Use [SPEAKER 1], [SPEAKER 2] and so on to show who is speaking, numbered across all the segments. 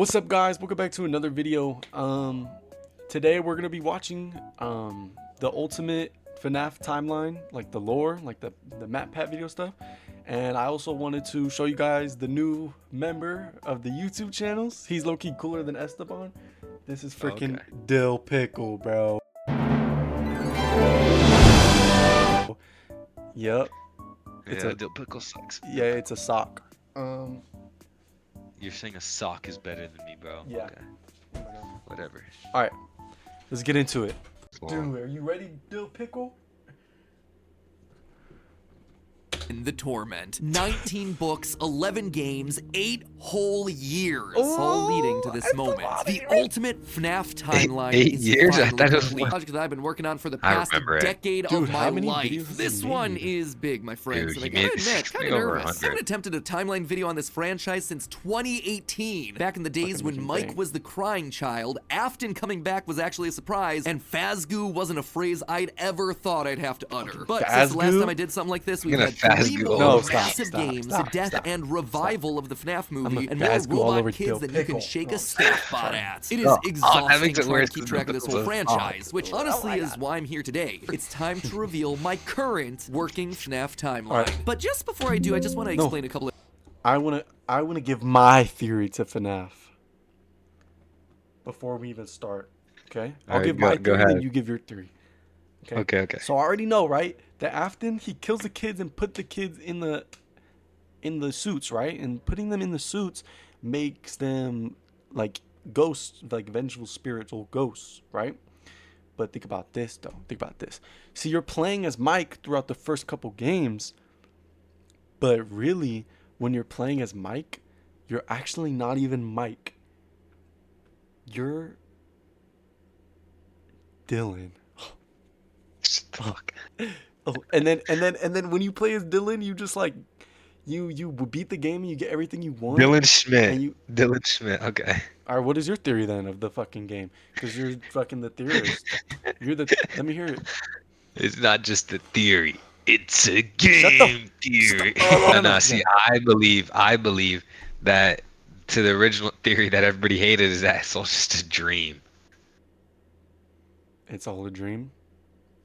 [SPEAKER 1] What's up, guys? Welcome back to another video. Today we're gonna be watching the ultimate FNAF timeline, like the lore, like the map pat video stuff. And I also wanted to show you guys the new member of the YouTube channels. He's low-key cooler than Esteban. This is freaking Dill Pickle, bro. Yep.
[SPEAKER 2] Yeah, Dill Pickle sucks.
[SPEAKER 1] Yeah, it's a sock.
[SPEAKER 2] You're saying a sock is better than me, bro.
[SPEAKER 1] Yeah.
[SPEAKER 2] Okay. Whatever.
[SPEAKER 1] All right, let's get into it.
[SPEAKER 2] Long.
[SPEAKER 1] Dude, are you ready, Dill Pickle?
[SPEAKER 3] In the torment. 19 books, 11 games, 8 whole years, all leading to this moment. The ultimate FNAF timeline
[SPEAKER 2] Eight
[SPEAKER 3] is
[SPEAKER 2] years? I
[SPEAKER 3] finally
[SPEAKER 2] thought it was
[SPEAKER 3] complete. Project that I've been working on for the past decade
[SPEAKER 1] Dude,
[SPEAKER 3] of
[SPEAKER 1] how
[SPEAKER 3] my
[SPEAKER 1] many videos
[SPEAKER 3] life.
[SPEAKER 1] has
[SPEAKER 3] This
[SPEAKER 1] he
[SPEAKER 3] one
[SPEAKER 1] made?
[SPEAKER 3] is big, my friends,
[SPEAKER 2] Dude,
[SPEAKER 3] and
[SPEAKER 2] he
[SPEAKER 3] I
[SPEAKER 2] made
[SPEAKER 3] gotta admit, kind of
[SPEAKER 2] over
[SPEAKER 3] nervous. I
[SPEAKER 2] 100.
[SPEAKER 3] haven't attempted a timeline video on this franchise since 2018. Back in the days
[SPEAKER 1] Fucking
[SPEAKER 3] when
[SPEAKER 1] making
[SPEAKER 3] Mike
[SPEAKER 1] bank.
[SPEAKER 3] was the crying child, Afton coming back was actually a surprise, and Fazgoo wasn't a phrase I'd ever thought I'd have to utter. But since the last
[SPEAKER 1] Fazgoo?
[SPEAKER 3] time I did something like this, we've
[SPEAKER 2] Gonna
[SPEAKER 3] had 3
[SPEAKER 2] Fazgoo
[SPEAKER 3] modes,
[SPEAKER 2] all over.
[SPEAKER 3] massive games, a death and revival of the FNAF movie, and more
[SPEAKER 1] Fazgoo all over
[SPEAKER 3] robot kids
[SPEAKER 1] Dill
[SPEAKER 3] than you can
[SPEAKER 1] Pickle.
[SPEAKER 3] shake a staff bot at. It is
[SPEAKER 2] that
[SPEAKER 3] exhausting
[SPEAKER 2] makes it
[SPEAKER 3] trying
[SPEAKER 2] worse
[SPEAKER 3] to keep
[SPEAKER 2] than
[SPEAKER 3] track of this whole
[SPEAKER 2] the-
[SPEAKER 3] franchise, which honestly is why I'm here today. It's time to reveal my current working FNAF timeline.
[SPEAKER 1] Alright.
[SPEAKER 3] But just before I do, I just want to explain a couple of
[SPEAKER 1] I wanna give my theory to FNAF before we even start. Okay? I'll
[SPEAKER 2] Alright,
[SPEAKER 1] give
[SPEAKER 2] go-
[SPEAKER 1] my
[SPEAKER 2] go
[SPEAKER 1] theory, then
[SPEAKER 2] ahead.
[SPEAKER 1] you give your theory.
[SPEAKER 2] Okay.
[SPEAKER 1] So I already know, right? That Afton, he kills the kids and put the kids in the suits, right? And putting them in the suits makes them like ghosts, like vengeful spiritual ghosts, right? But think about this, though. Think about this. See, you're playing as Mike throughout the first couple games, but really, when you're playing as Mike, you're actually not even Mike. You're Dylan.
[SPEAKER 2] Fuck.
[SPEAKER 1] Oh, and then when you play as Dylan, you just like you beat the game and you get everything you want.
[SPEAKER 2] Dylan Schmidt.
[SPEAKER 1] And you,
[SPEAKER 2] Dylan Schmidt. Okay.
[SPEAKER 1] all right, what is your theory then of the fucking game? Because you're fucking the theorist. You're the. Let me hear it.
[SPEAKER 2] It's not just a theory. It's a
[SPEAKER 1] the
[SPEAKER 2] game theory.
[SPEAKER 1] Oh,
[SPEAKER 2] No, see, I believe that to the original theory that everybody hated is that it's all just a dream.
[SPEAKER 1] It's all a dream.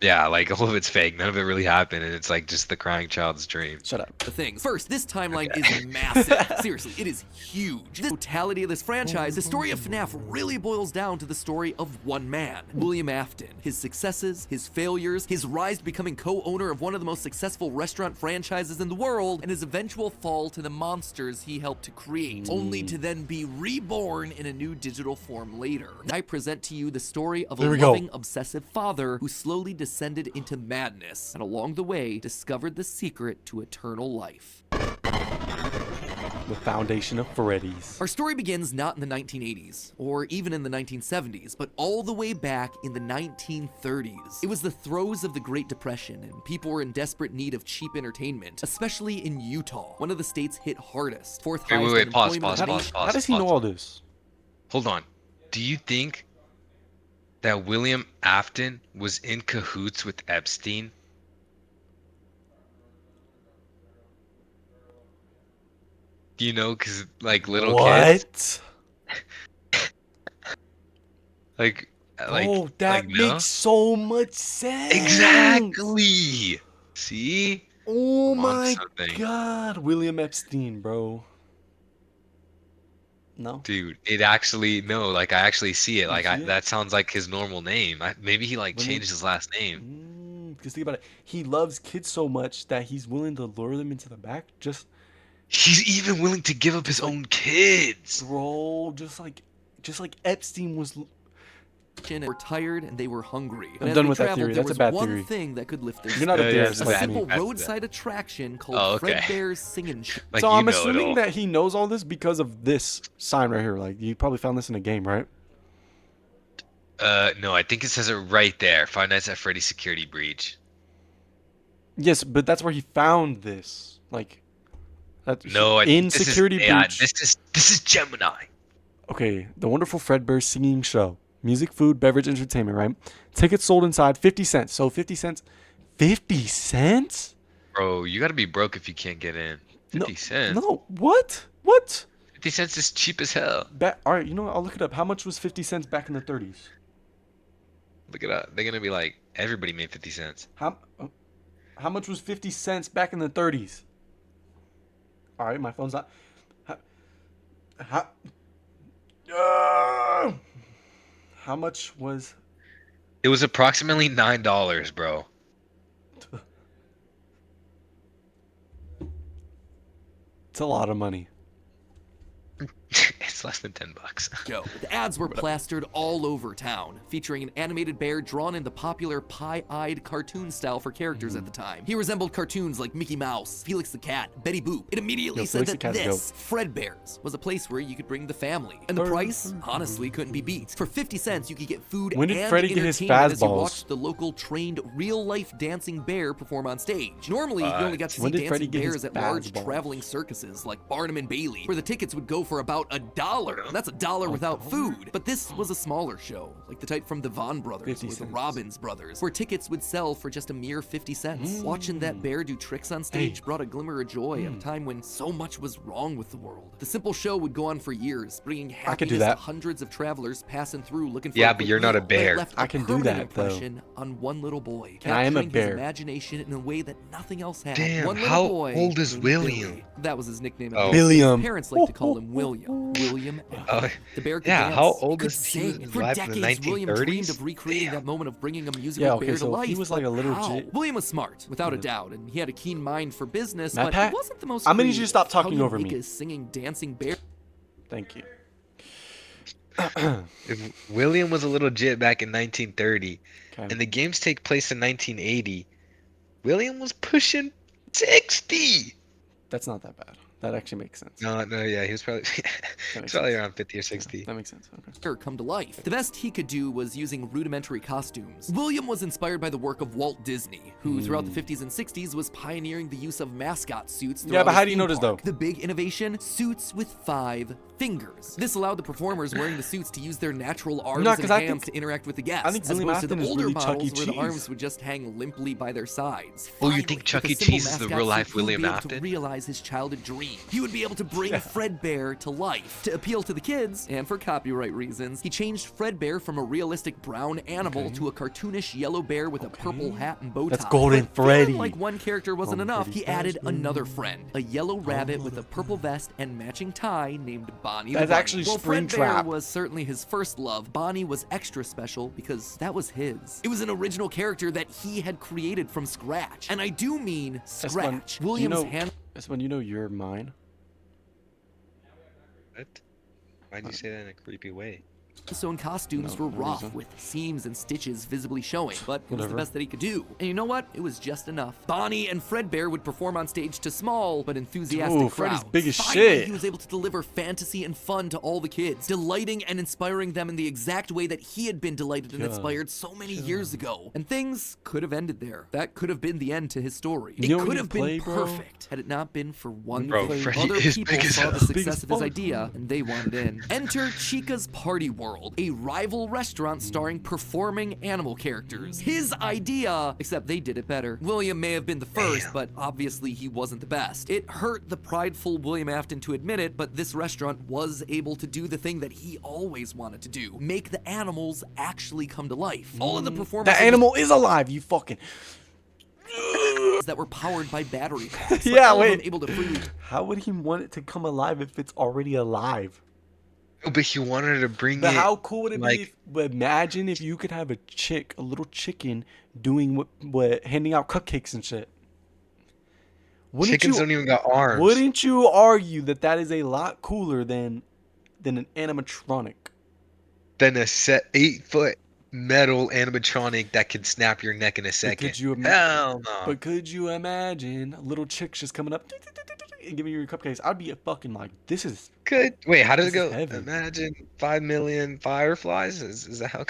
[SPEAKER 2] Yeah, like all of it's fake. None of it really happened, and it's like just the crying child's dream.
[SPEAKER 1] Shut up.
[SPEAKER 3] things. First, this timeline is massive. Seriously, it is huge. The totality of this franchise, the story of FNAF really boils down to the story of one man, William Afton. His successes, his failures, his rise to becoming co-owner of one of the most successful restaurant franchises in the world, and his eventual fall to the monsters he helped to create, only to then be reborn in a new digital form later. I present to you the story of a
[SPEAKER 1] There we go.
[SPEAKER 3] loving, obsessive father who slowly descended into madness, and along the way discovered the secret to eternal life.
[SPEAKER 1] The foundation of Freddy's.
[SPEAKER 3] Our story begins not in the 1980s, or even in the 1970s, but all the way back in the 1930s. It was the throes of the Great Depression, and people were in desperate need of cheap entertainment, especially in Utah, one of the states hit hardest. Fourth highest
[SPEAKER 2] Wait, pause.
[SPEAKER 3] unemployment in the nation.
[SPEAKER 1] How does he know all this?
[SPEAKER 2] Hold on. Do you think that William Afton was in cahoots with Epstein? You know, because like little kids,
[SPEAKER 1] What?
[SPEAKER 2] like
[SPEAKER 1] Oh, that
[SPEAKER 2] like, no?
[SPEAKER 1] makes so much sense.
[SPEAKER 2] Exactly. See?
[SPEAKER 1] Oh
[SPEAKER 2] I'm on
[SPEAKER 1] my
[SPEAKER 2] something.
[SPEAKER 1] God, William Epstein, bro. No.
[SPEAKER 2] Dude, it actually no, like I actually see it. Like
[SPEAKER 1] see it?
[SPEAKER 2] that sounds like his normal name. Maybe he like
[SPEAKER 1] William-
[SPEAKER 2] changed his last name.
[SPEAKER 1] Because think about it. He loves kids so much that he's willing to lure them into the back. Just,
[SPEAKER 2] He's even willing to give up his own kids.
[SPEAKER 1] bro, just like Epstein was.
[SPEAKER 3] And were tired and they were hungry.
[SPEAKER 1] I'm
[SPEAKER 3] And as
[SPEAKER 1] done
[SPEAKER 3] they
[SPEAKER 1] with that
[SPEAKER 3] traveled,
[SPEAKER 1] theory.
[SPEAKER 3] there
[SPEAKER 1] That's a
[SPEAKER 3] was
[SPEAKER 1] bad
[SPEAKER 3] one
[SPEAKER 1] theory.
[SPEAKER 3] thing that could lift their
[SPEAKER 1] You're not a
[SPEAKER 2] Yeah,
[SPEAKER 1] theorist
[SPEAKER 3] a
[SPEAKER 1] like
[SPEAKER 3] simple
[SPEAKER 1] me.
[SPEAKER 3] roadside attraction called
[SPEAKER 2] Oh, okay.
[SPEAKER 3] Fredbear's Singing Show.
[SPEAKER 2] Like
[SPEAKER 1] So
[SPEAKER 2] you
[SPEAKER 1] I'm
[SPEAKER 2] know it
[SPEAKER 1] assuming
[SPEAKER 2] all.
[SPEAKER 1] that he knows all this because of this sign right here. Like, you probably found this in a game, right?
[SPEAKER 2] No, I think it says it right there. Five Nights at Freddy's security breach.
[SPEAKER 1] Yes, but that's where he found this. Like, that's
[SPEAKER 2] No, I
[SPEAKER 1] in
[SPEAKER 2] think this
[SPEAKER 1] security
[SPEAKER 2] is AI.
[SPEAKER 1] breach.
[SPEAKER 2] This is Gemini.
[SPEAKER 1] Okay, the wonderful Fredbear Singing Show. Music, food, beverage, entertainment, right? Tickets sold inside 50 cents. So 50 cents. 50 cents?
[SPEAKER 2] Bro, you gotta be broke if you can't get in. 50 cents.
[SPEAKER 1] No, what? What?
[SPEAKER 2] 50 cents is cheap as hell.
[SPEAKER 1] All right, you know what? I'll look it up. How much was 50 cents back in the 30s?
[SPEAKER 2] Look it up. They're gonna be like, everybody made 50 cents.
[SPEAKER 1] How much was 50 cents back in the 30s? All right, my phone's not. How, how much was?
[SPEAKER 2] It was approximately $9, bro.
[SPEAKER 1] It's a lot of money.
[SPEAKER 2] It's less than $10.
[SPEAKER 3] Show. The ads were plastered all over town, featuring an animated bear drawn in the popular pie-eyed cartoon style for characters at the time. He resembled cartoons like Mickey Mouse, Felix the Cat, Betty Boop. It immediately said that this, Fredbear's, was a place where you could bring the family. And the price, honestly, couldn't be beat. For 50 cents, you could get food and entertainment as you watched the local trained real-life dancing bear perform on stage. Normally, you only got to see dancing bears at large traveling circuses like Barnum and Bailey, where the tickets would go for about $1. That's $1 without food. But this was a smaller show, like the type from the Von Brothers or the Robbins Brothers, where tickets would sell for just a mere 50 cents. Watching that bear do tricks on stage brought a glimmer of joy at a time when so much was wrong with the world. The simple show would go on for years, bringing happiness to hundreds of travelers passing through looking for
[SPEAKER 2] but you're not a bear.
[SPEAKER 1] I can do that, though.
[SPEAKER 3] On one little boy,
[SPEAKER 1] I am a bear.
[SPEAKER 3] His imagination in a way that nothing else had.
[SPEAKER 2] Damn,
[SPEAKER 3] One
[SPEAKER 2] how
[SPEAKER 3] little boy
[SPEAKER 2] old is
[SPEAKER 3] named
[SPEAKER 2] William?
[SPEAKER 3] Billy. That was his nickname.
[SPEAKER 1] William.
[SPEAKER 3] His parents like to call him William. William. The bear could dance,
[SPEAKER 2] how old
[SPEAKER 3] could
[SPEAKER 2] is he?
[SPEAKER 3] sing. For
[SPEAKER 2] Alive in the
[SPEAKER 3] decades, William dreamed
[SPEAKER 2] 1930s?
[SPEAKER 3] of recreating that moment of bringing a musical bear to
[SPEAKER 1] so
[SPEAKER 3] life.
[SPEAKER 1] he was like a little
[SPEAKER 3] How?
[SPEAKER 1] jit.
[SPEAKER 3] William was smart, without a doubt, and he had a keen mind for business,
[SPEAKER 1] Matt
[SPEAKER 3] but
[SPEAKER 1] Pat,
[SPEAKER 3] he wasn't the most
[SPEAKER 1] I'm gonna need you to
[SPEAKER 3] creative.
[SPEAKER 1] stop
[SPEAKER 3] How
[SPEAKER 1] talking
[SPEAKER 3] do you
[SPEAKER 1] over
[SPEAKER 3] make
[SPEAKER 1] me.
[SPEAKER 3] a singing, dancing bear?
[SPEAKER 1] Thank you.
[SPEAKER 2] If William was a little jit back in 1930,
[SPEAKER 1] Okay.
[SPEAKER 2] and the games take place in 1980, William was pushing 60.
[SPEAKER 1] That's not that bad. That actually makes sense.
[SPEAKER 2] No, yeah, he was probably
[SPEAKER 1] makes
[SPEAKER 2] probably
[SPEAKER 1] sense.
[SPEAKER 2] around 50 or 60.
[SPEAKER 1] That makes sense. Okay.
[SPEAKER 3] Come to life. The best he could do was using rudimentary costumes. William was inspired by the work of Walt Disney, who throughout the 50s and 60s was pioneering the use of mascot suits.
[SPEAKER 1] Yeah, but
[SPEAKER 3] his
[SPEAKER 1] how do you
[SPEAKER 3] theme
[SPEAKER 1] notice
[SPEAKER 3] park.
[SPEAKER 1] though?
[SPEAKER 3] The big innovation: suits with 5 fingers. This allowed the performers wearing the suits to use their natural arms and hands to interact with the guests.
[SPEAKER 1] I think
[SPEAKER 3] as
[SPEAKER 1] William
[SPEAKER 3] opposed to
[SPEAKER 1] Afton
[SPEAKER 3] the
[SPEAKER 1] is
[SPEAKER 3] older
[SPEAKER 1] really
[SPEAKER 3] models
[SPEAKER 1] Chuck E.
[SPEAKER 3] where the
[SPEAKER 1] Cheese.
[SPEAKER 3] arms would just hang limply by their sides.
[SPEAKER 2] Oh, you
[SPEAKER 3] Finally,
[SPEAKER 2] think Chuck
[SPEAKER 3] with a
[SPEAKER 2] E.
[SPEAKER 3] simple
[SPEAKER 2] Cheese is the
[SPEAKER 3] mascot
[SPEAKER 2] real
[SPEAKER 3] suit,
[SPEAKER 2] life
[SPEAKER 3] he would
[SPEAKER 2] William
[SPEAKER 3] be able
[SPEAKER 2] Afton?
[SPEAKER 3] to realize his childhood dream. He would be able to bring Fredbear to life. To appeal to the kids, and for copyright reasons, he changed Fredbear from a realistic brown animal to a cartoonish yellow bear with a purple hat and bow tie.
[SPEAKER 1] That's Golden
[SPEAKER 3] But feeling
[SPEAKER 1] Freddy.
[SPEAKER 3] like one character wasn't enough, he added another friend, a yellow rabbit with a purple vest and matching tie named Bonnie the
[SPEAKER 1] That's
[SPEAKER 3] Bunny.
[SPEAKER 1] actually
[SPEAKER 3] While
[SPEAKER 1] Springtrap.
[SPEAKER 3] Fredbear was certainly his first love, Bonnie was extra special because that was his. It was an original character that he had created from scratch. And I do mean scratch. William's hand...
[SPEAKER 1] That's when you know you're mine.
[SPEAKER 2] What? Why'd you say that in a creepy way?
[SPEAKER 3] sewn costumes were rough, with seams and stitches visibly showing, but it was the best that he could do. And you know what? It was just enough. Bonnie and Fredbear would perform on stage to small but enthusiastic crowds.
[SPEAKER 1] Freddy's big as
[SPEAKER 3] Finally,
[SPEAKER 1] shit.
[SPEAKER 3] he was able to deliver fantasy and fun to all the kids, delighting and inspiring them in the exact way that he had been delighted and inspired so many years ago. And things could have ended there. That could have been the end to his story.
[SPEAKER 1] You know
[SPEAKER 3] It
[SPEAKER 1] when
[SPEAKER 3] could
[SPEAKER 1] you
[SPEAKER 3] have
[SPEAKER 1] play,
[SPEAKER 3] been
[SPEAKER 1] bro?
[SPEAKER 3] perfect had it not been for one
[SPEAKER 2] Bro,
[SPEAKER 3] thing.
[SPEAKER 2] Freddy
[SPEAKER 3] Other
[SPEAKER 2] is
[SPEAKER 3] people
[SPEAKER 2] big as
[SPEAKER 3] saw the
[SPEAKER 2] hell.
[SPEAKER 1] Big as
[SPEAKER 3] success of his
[SPEAKER 1] fuck.
[SPEAKER 3] idea and they wanted in. Enter Chica's Party World, a rival restaurant starring performing animal characters. His idea, except they did it better. William may have been the first, but obviously he wasn't the best. It hurt the prideful William Afton to admit it, but this restaurant was able to do the thing that he always wanted to do: make the animals actually come to life. All of the performances
[SPEAKER 1] That animal is alive, you fucking.
[SPEAKER 3] that were powered by battery packs.
[SPEAKER 1] Yeah,
[SPEAKER 3] all of
[SPEAKER 1] wait.
[SPEAKER 3] them able to freely
[SPEAKER 1] How would he want it to come alive if it's already alive?
[SPEAKER 2] But he wanted to bring
[SPEAKER 1] But
[SPEAKER 2] it.
[SPEAKER 1] how cool would it
[SPEAKER 2] like-
[SPEAKER 1] be? But imagine if you could have a little chicken, doing what handing out cupcakes and shit.
[SPEAKER 2] Chickens don't even got arms.
[SPEAKER 1] Wouldn't you argue that that is a lot cooler than an animatronic?
[SPEAKER 2] Then a set 8-foot metal animatronic that can snap your neck in a second.
[SPEAKER 1] Could you
[SPEAKER 2] Hell no.
[SPEAKER 1] But could you imagine a little chick just coming up and giving you your cupcakes? I'd be a fucking like, this is.
[SPEAKER 2] Wait, how does it
[SPEAKER 1] This is
[SPEAKER 2] go?
[SPEAKER 1] heavy.
[SPEAKER 2] Imagine 5 million fireflies. Is that how?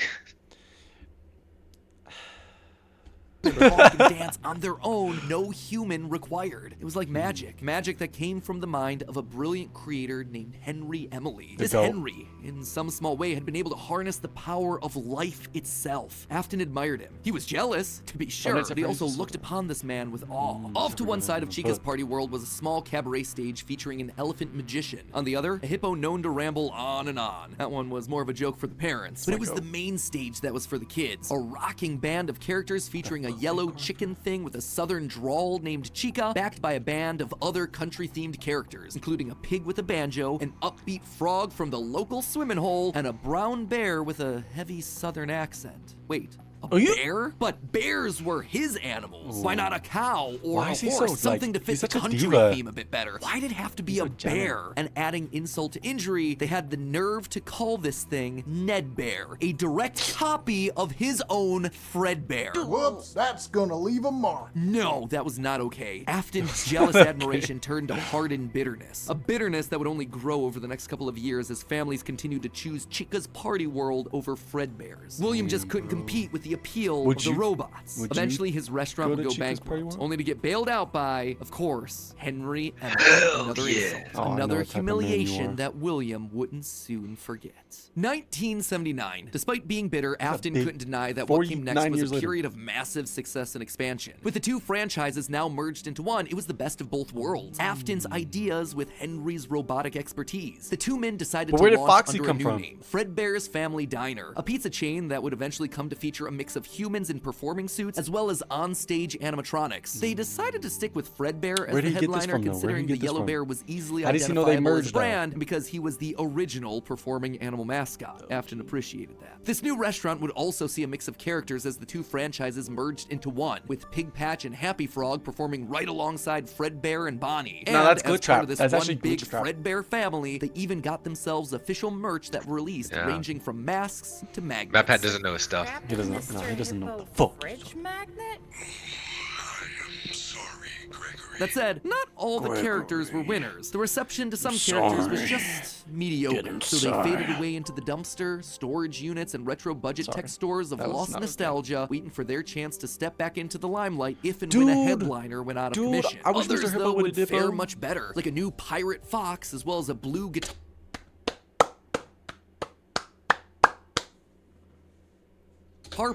[SPEAKER 3] and talk and dance on their own, no human required. It was like magic. Magic that came from the mind of a brilliant creator named Henry Emily. This Henry, in some small way, had been able to harness the power of life itself. Afton admired him. He was jealous, to be sure, but he also looked upon this man with awe. Off to one side of Chica's party world was a small cabaret stage featuring an elephant magician. On the other, a hippo known to ramble on and on. That one was more of a joke for the parents, but it was the main stage that was for the kids. A rocking band of characters featuring a yellow chicken thing with a southern drawl named Chica, backed by a band of other country-themed characters, including a pig with a banjo, an upbeat frog from the local swimming hole, and a brown bear with a heavy southern accent. Wait. A bear? But bears were his animals. Why not a cow or a horse? Something to fit the country theme a bit better. Why did it have to be a bear? And adding insult to injury, they had the nerve to call this thing Ned Bear, a direct copy of his own Fred Bear.
[SPEAKER 4] Whoops, that's gonna leave a mark.
[SPEAKER 3] No, that was not okay. Afton's jealous admiration turned to hardened bitterness. A bitterness that would only grow over the next couple of years as families continued to choose Chica's party world over Fred Bear's. William just couldn't compete with the appeal of the robots. Eventually, his restaurant would go bankrupt, only to get bailed out by, of course, Henry Emily. Another insult, another humiliation that William wouldn't soon forget. 1979. Despite being bitter, Afton couldn't deny that what came next was a period of massive success and expansion. With the two franchises now merged into one, it was the best of both worlds. Afton's ideas with Henry's robotic expertise. The two men decided to launch under a new name, Fredbear's Family Diner, a pizza chain that would eventually come to feature a mix of humans in performing suits as well as on-stage animatronics. They decided to stick with Fredbear as the headliner, considering the yellow bear was easily identifiable as a brand because he was the original performing animal mascot. Afton appreciated that. This new restaurant would also see a mix of characters as the two franchises merged into one, with Pig Patch and Happy Frog performing right alongside Fredbear and Bonnie. And
[SPEAKER 1] that's
[SPEAKER 3] as part of this one big
[SPEAKER 1] Glitch Trap.
[SPEAKER 3] Fredbear family, they even got themselves official merch that released, ranging from masks to magnets.
[SPEAKER 2] Matt Pat doesn't know his stuff.
[SPEAKER 1] He doesn't. No, he doesn't know what the fuck.
[SPEAKER 5] Fridge magnet?
[SPEAKER 3] That said, not all the characters were winners. The reception to some characters was just mediocre, so they faded away into the dumpster, storage units, and retro budget tech stores of lost nostalgia, waiting for their chance to step back into the limelight if and when a headliner went out of commission. Others, though, would fare much better, like a new Pirate Fox, as well as a blue guitar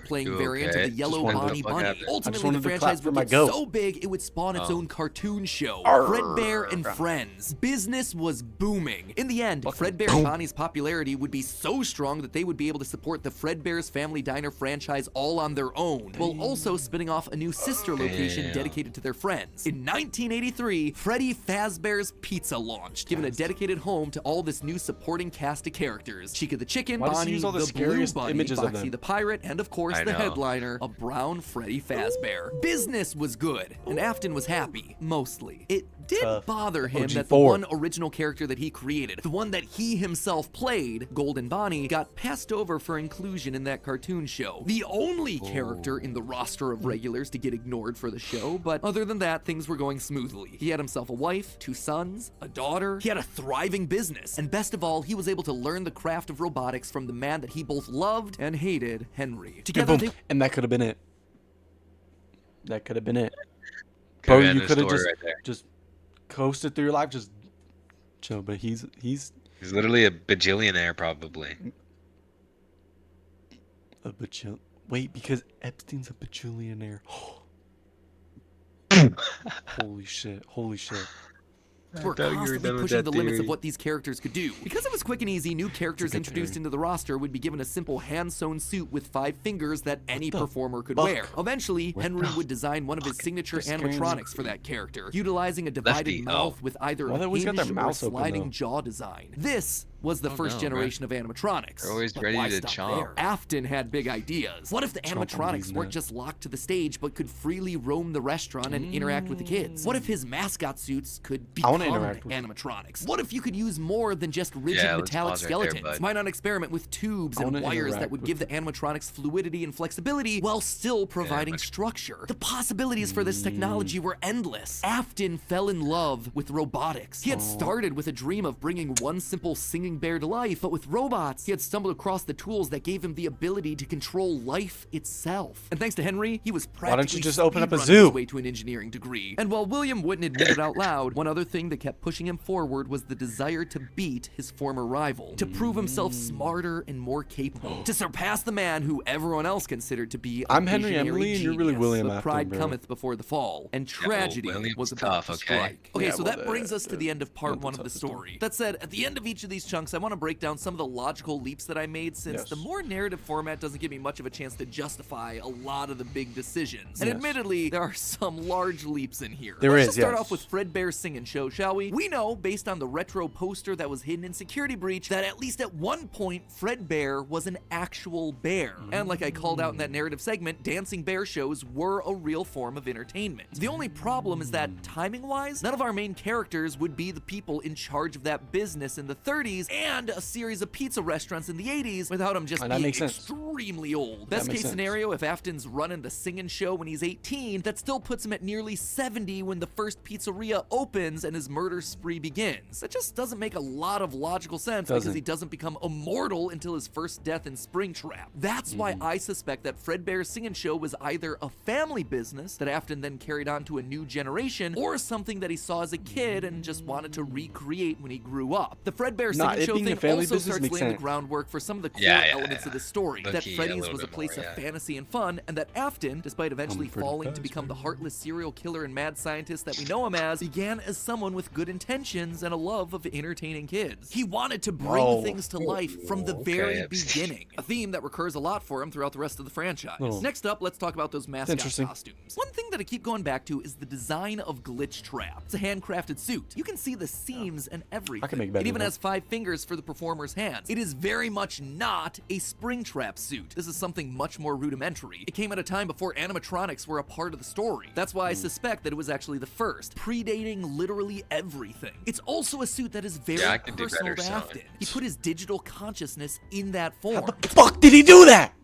[SPEAKER 3] playing variant of the Yellow Bonnie Bunny. Ultimately, the franchise would get so big, it would spawn its own cartoon show, Fredbear and Friends. Business was booming. In the end, Fredbear and Bonnie's popularity would be so strong that they would be able to support the Fredbear's Family Diner franchise all on their own, while also spinning off a new sister location dedicated to their friends. In 1983, Freddy Fazbear's Pizza launched, giving a dedicated home to all this new supporting cast of characters. Chica the Chicken, Bonnie the Blue Bunny, Foxy the Pirate, and of course the headliner, a brown Freddy Fazbear. Business was good, and Afton was happy, mostly. It did bother him that the one original character that he created, the one that he himself played, Golden Bonnie, got passed over for inclusion in that cartoon show. The only character in the roster of regulars to get ignored for the show, but other than that, things were going smoothly. He had himself a wife, 2 sons, a daughter, he had a thriving business, and best of all, he was able to learn the craft of robotics from the man that he both loved and hated, Henry. Together,
[SPEAKER 1] and that could have been it. That could have been it. Bro, you could have just coasted through your life, just chill. But he's
[SPEAKER 2] literally a bajillionaire, probably.
[SPEAKER 1] A bajillionaire. Wait, because Epstein's a bajillionaire. Holy shit! Holy shit!
[SPEAKER 3] We're constantly pushing the limits of what these characters could do. Because it was quick and easy, new characters introduced into the roster would be given a simple hand-sewn suit with 5 fingers that any performer could wear. Eventually, Henry would design one of his signature animatronics for that character, utilizing a divided mouth with either a hinged or sliding jaw design. This was the first generation of animatronics.
[SPEAKER 2] They're always ready to chomp.
[SPEAKER 3] Afton had big ideas. What if the animatronics weren't just locked to the stage, but could freely roam the restaurant and interact with the kids? What if his mascot suits could become animatronics? What if you could use more than just rigid metallic skeletons? Why not experiment with tubes and wires that would give the animatronics fluidity and flexibility while still providing structure? The possibilities for this technology were endless. Afton fell in love with robotics. He had started with a dream of bringing one simple singing bringing Bear to life, but with robots, he had stumbled across the tools that gave him the ability to control life itself. And thanks to Henry, he was practically
[SPEAKER 1] don't you just open up a
[SPEAKER 3] speedrunning
[SPEAKER 1] zoo?
[SPEAKER 3] his way to an engineering degree. And while William wouldn't admit it out loud, one other thing that kept pushing him forward was the desire to beat his former rival, to prove himself smarter and more capable, to surpass the man who everyone else considered to be a
[SPEAKER 1] I'm Henry
[SPEAKER 3] visionary
[SPEAKER 1] Emily, and you're really
[SPEAKER 3] genius.
[SPEAKER 1] William
[SPEAKER 3] But
[SPEAKER 1] Afton,
[SPEAKER 3] pride
[SPEAKER 1] bro.
[SPEAKER 3] cometh before the fall, and tragedy
[SPEAKER 2] William's
[SPEAKER 3] was about
[SPEAKER 2] tough,
[SPEAKER 3] to
[SPEAKER 2] okay?
[SPEAKER 3] strike. Okay,
[SPEAKER 1] Yeah,
[SPEAKER 3] so
[SPEAKER 1] well,
[SPEAKER 3] that brings us to the end of part one of the story. That said, at the end of each of these chunks, I want to break down some of the logical leaps that I made, since
[SPEAKER 1] Yes.
[SPEAKER 3] the more narrative format doesn't give me much of a chance to justify a lot of the big decisions. And
[SPEAKER 1] Yes.
[SPEAKER 3] admittedly, there are some large leaps in here.
[SPEAKER 1] There
[SPEAKER 3] Let's
[SPEAKER 1] is,
[SPEAKER 3] just start
[SPEAKER 1] yes.
[SPEAKER 3] off with Fredbear's Singin' Show, shall we? We know, based on the retro poster that was hidden in Security Breach, that at least at one point, Fredbear was an actual bear. And like I called out in that narrative segment, dancing bear shows were a real form of entertainment. The only problem is that, timing-wise, none of our main characters would be the people in charge of that business in the 30s and a series of pizza restaurants in the 80s without them just
[SPEAKER 1] And that
[SPEAKER 3] being
[SPEAKER 1] makes sense.
[SPEAKER 3] extremely old.
[SPEAKER 1] That
[SPEAKER 3] Best
[SPEAKER 1] makes
[SPEAKER 3] case
[SPEAKER 1] sense.
[SPEAKER 3] scenario, if Afton's running the Singin' Show when he's 18, that still puts him at nearly 70 when the first pizzeria opens and his murder spree begins. That just doesn't make a lot of logical sense because
[SPEAKER 1] Doesn't.
[SPEAKER 3] he doesn't become immortal until his first death in Springtrap. That's why I suspect that Fredbear's Singin' Show was either a family business that Afton then carried on to a new generation, or something that he saw as a kid and just wanted to recreate when he grew up. The Fredbear
[SPEAKER 1] Nah,
[SPEAKER 3] Singin'
[SPEAKER 1] it
[SPEAKER 3] Show
[SPEAKER 1] being a
[SPEAKER 3] thing
[SPEAKER 1] family
[SPEAKER 3] also
[SPEAKER 1] business
[SPEAKER 3] starts
[SPEAKER 1] makes
[SPEAKER 3] laying the
[SPEAKER 1] sense.
[SPEAKER 3] groundwork for some of the core
[SPEAKER 2] Yeah,
[SPEAKER 3] elements of the story.
[SPEAKER 2] Low
[SPEAKER 3] That
[SPEAKER 2] key, a
[SPEAKER 3] Freddy's
[SPEAKER 2] little
[SPEAKER 3] was a
[SPEAKER 2] bit
[SPEAKER 3] place
[SPEAKER 2] more,
[SPEAKER 3] of
[SPEAKER 2] yeah.
[SPEAKER 3] fantasy and fun, and that Afton, despite eventually
[SPEAKER 1] Pretty
[SPEAKER 3] falling to
[SPEAKER 1] fast,
[SPEAKER 3] become the
[SPEAKER 1] man.
[SPEAKER 3] heartless serial killer and mad scientist that we know him as, began as someone with good intentions and a love of entertaining kids. He wanted to bring
[SPEAKER 1] Oh.
[SPEAKER 3] things to life from the very
[SPEAKER 2] Okay.
[SPEAKER 3] beginning, a theme that recurs a lot for him throughout the rest of the franchise.
[SPEAKER 1] Oh.
[SPEAKER 3] Next up, let's talk about those mascot
[SPEAKER 1] interesting.
[SPEAKER 3] costumes. One thing that I keep going back to is the design of Glitch Trap. It's a handcrafted suit. You can see the seams and everything.
[SPEAKER 1] make better
[SPEAKER 3] It even
[SPEAKER 1] though.
[SPEAKER 3] has 5 fingers for the performer's hands. It is very much not a Springtrap suit. This is something much more rudimentary. It came at a time before animatronics were a part of the story. That's why I suspect that it was actually the first, predating literally everything. It's also a suit that is very
[SPEAKER 2] Yeah, I can do
[SPEAKER 3] personal
[SPEAKER 2] better,
[SPEAKER 3] to
[SPEAKER 2] so
[SPEAKER 3] Afton. He put his digital consciousness in that form.
[SPEAKER 1] How the fuck did he do that?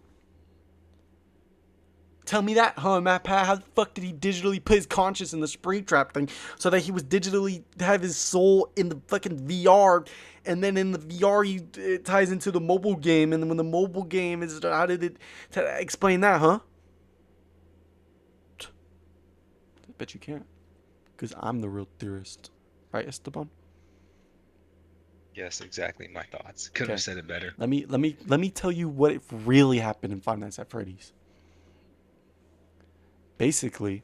[SPEAKER 1] Tell me that, huh, Matt Pat? How the fuck did he digitally put his conscience in the Springtrap thing so that he was digitally have his soul in the fucking VR, and then in the VR it ties into the mobile game, and then when the mobile game is, how did it explain that, huh? I bet you can't, because I'm the real theorist, right, Esteban?
[SPEAKER 2] Yes, exactly. My thoughts. Couldn't
[SPEAKER 1] Okay.
[SPEAKER 2] have said it better.
[SPEAKER 1] Let me tell you what really happened in Five Nights at Freddy's. Basically,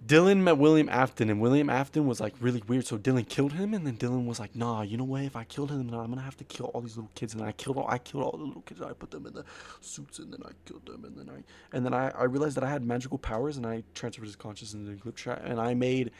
[SPEAKER 1] Dylan met William Afton, and William Afton was like really weird. So Dylan killed him, and then Dylan was like, "Nah, you know what? If I killed him, then I'm gonna have to kill all these little kids." And I killed all the little kids. I put them in the suits, and then I killed them, and then I realized that I had magical powers, and I transferred his consciousness into Glitch Chat, and I made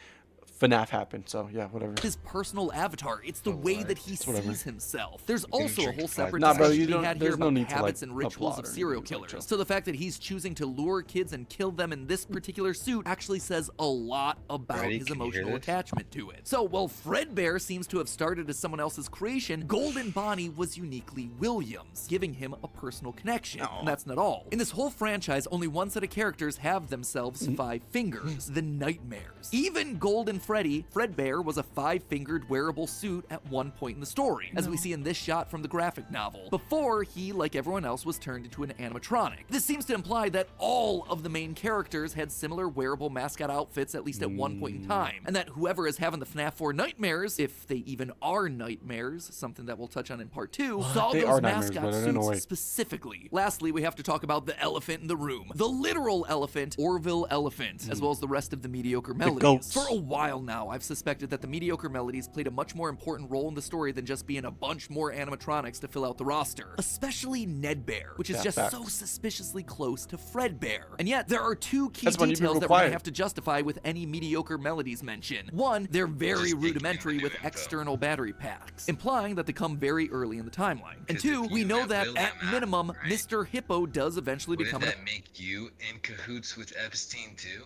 [SPEAKER 1] FNAF happen. So yeah, whatever.
[SPEAKER 3] His personal avatar. It's the way that he
[SPEAKER 1] whatever.
[SPEAKER 3] sees himself. There's
[SPEAKER 2] didn't
[SPEAKER 3] also a
[SPEAKER 2] drink
[SPEAKER 3] whole
[SPEAKER 2] five
[SPEAKER 3] separate
[SPEAKER 1] Nah, bro,
[SPEAKER 3] discussion
[SPEAKER 1] you
[SPEAKER 3] to be
[SPEAKER 1] don't-
[SPEAKER 3] had here
[SPEAKER 1] there's no
[SPEAKER 3] about
[SPEAKER 1] need to,
[SPEAKER 3] habits
[SPEAKER 1] like,
[SPEAKER 3] and rituals
[SPEAKER 1] applaud
[SPEAKER 3] of
[SPEAKER 1] or
[SPEAKER 3] serial
[SPEAKER 1] anything,
[SPEAKER 3] killers.
[SPEAKER 1] so chill.
[SPEAKER 3] So the fact that he's choosing to lure kids and kill them in this particular suit actually says a lot about
[SPEAKER 2] Freddy,
[SPEAKER 3] his
[SPEAKER 2] can you hear
[SPEAKER 3] emotional
[SPEAKER 2] this?
[SPEAKER 3] attachment to it. So while Fredbear seems to have started as someone else's creation, Golden Bonnie was uniquely Williams, giving him a personal connection. And that's not all. In this whole franchise, only one set of characters have themselves 5 fingers, the Nightmares. Even Golden Freddy, Fredbear was a 5-fingered wearable suit at one point in the story, as we see in this shot from the graphic novel, before he, like everyone else, was turned into an animatronic. This seems to imply that all of the main characters had similar wearable mascot outfits at least at one point in time, and that whoever is having the FNAF 4 nightmares, if they even are nightmares, something that we'll touch on in part 2, saw
[SPEAKER 1] They
[SPEAKER 3] those
[SPEAKER 1] are nightmares,
[SPEAKER 3] mascot
[SPEAKER 1] but I don't know why.
[SPEAKER 3] suits specifically. Lastly, we have to talk about the elephant in the room. The literal elephant, Orville Elephant, as well as the rest of the mediocre melodies.
[SPEAKER 1] goats.
[SPEAKER 3] For a while now, I've suspected that the mediocre melodies played a much more important role in the story than just being a bunch more animatronics to fill out the roster. Especially Ned Bear, which is
[SPEAKER 1] Yeah,
[SPEAKER 3] just
[SPEAKER 1] facts.
[SPEAKER 3] so suspiciously close to Fred Bear. And yet, there are 2 key
[SPEAKER 1] That's when you be
[SPEAKER 3] details
[SPEAKER 1] real
[SPEAKER 3] that we're gonna
[SPEAKER 1] quiet.
[SPEAKER 3] have to justify with any mediocre melodies mention. One, they're very
[SPEAKER 2] Just
[SPEAKER 3] rudimentary
[SPEAKER 2] making
[SPEAKER 3] with
[SPEAKER 2] them do it, though.
[SPEAKER 3] external battery packs, implying that they come very early in the timeline. And
[SPEAKER 2] 'Cause
[SPEAKER 3] 2,
[SPEAKER 2] if
[SPEAKER 3] we
[SPEAKER 2] you
[SPEAKER 3] know
[SPEAKER 2] met
[SPEAKER 3] that
[SPEAKER 2] William
[SPEAKER 3] at minimum,
[SPEAKER 2] Afton, right?
[SPEAKER 3] Mr. Hippo does eventually
[SPEAKER 2] Wouldn't
[SPEAKER 3] become an
[SPEAKER 2] that make you in cahoots with Epstein too?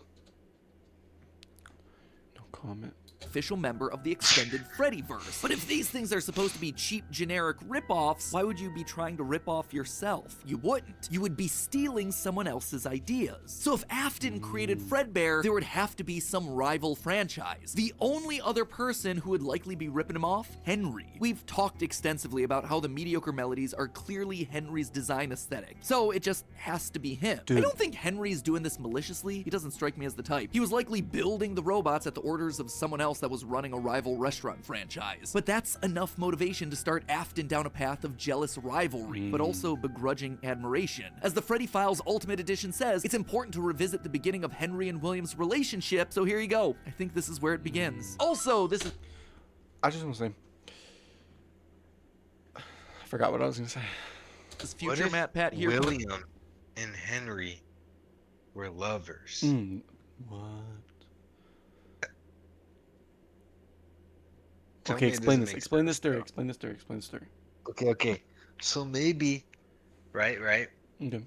[SPEAKER 1] No comment.
[SPEAKER 3] official member of the extended Freddyverse. But if these things are supposed to be cheap, generic rip-offs, why would you be trying to rip off yourself? You wouldn't. You would be stealing someone else's ideas. So if Afton created Fredbear, there would have to be some rival franchise. The only other person who would likely be ripping him off? Henry. We've talked extensively about how the mediocre melodies are clearly Henry's design aesthetic, so it just has to be him.
[SPEAKER 1] Dude.
[SPEAKER 3] I don't think Henry's doing this maliciously. He doesn't strike me as the type. He was likely building the robots at the orders of someone else that was running a rival restaurant franchise. But that's enough motivation to start Afton down a path of jealous rivalry, but also begrudging admiration. As the Freddy Files Ultimate Edition says, it's important to revisit the beginning of Henry and William's relationship, so here you go. I think this is where it begins. Also, this is...
[SPEAKER 1] I just want to say, I forgot what I was gonna say.
[SPEAKER 3] This
[SPEAKER 2] What
[SPEAKER 3] future
[SPEAKER 2] if
[SPEAKER 3] Matt Pat here.
[SPEAKER 2] William and Henry were lovers?
[SPEAKER 1] What?
[SPEAKER 2] Tell
[SPEAKER 1] Okay,
[SPEAKER 2] me it
[SPEAKER 1] explain
[SPEAKER 2] doesn't
[SPEAKER 1] this.
[SPEAKER 2] make
[SPEAKER 1] Explain this
[SPEAKER 2] sense,
[SPEAKER 1] theory.
[SPEAKER 2] bro.
[SPEAKER 1] Explain this theory. Explain this theory.
[SPEAKER 2] Okay. So maybe, right?
[SPEAKER 1] Okay.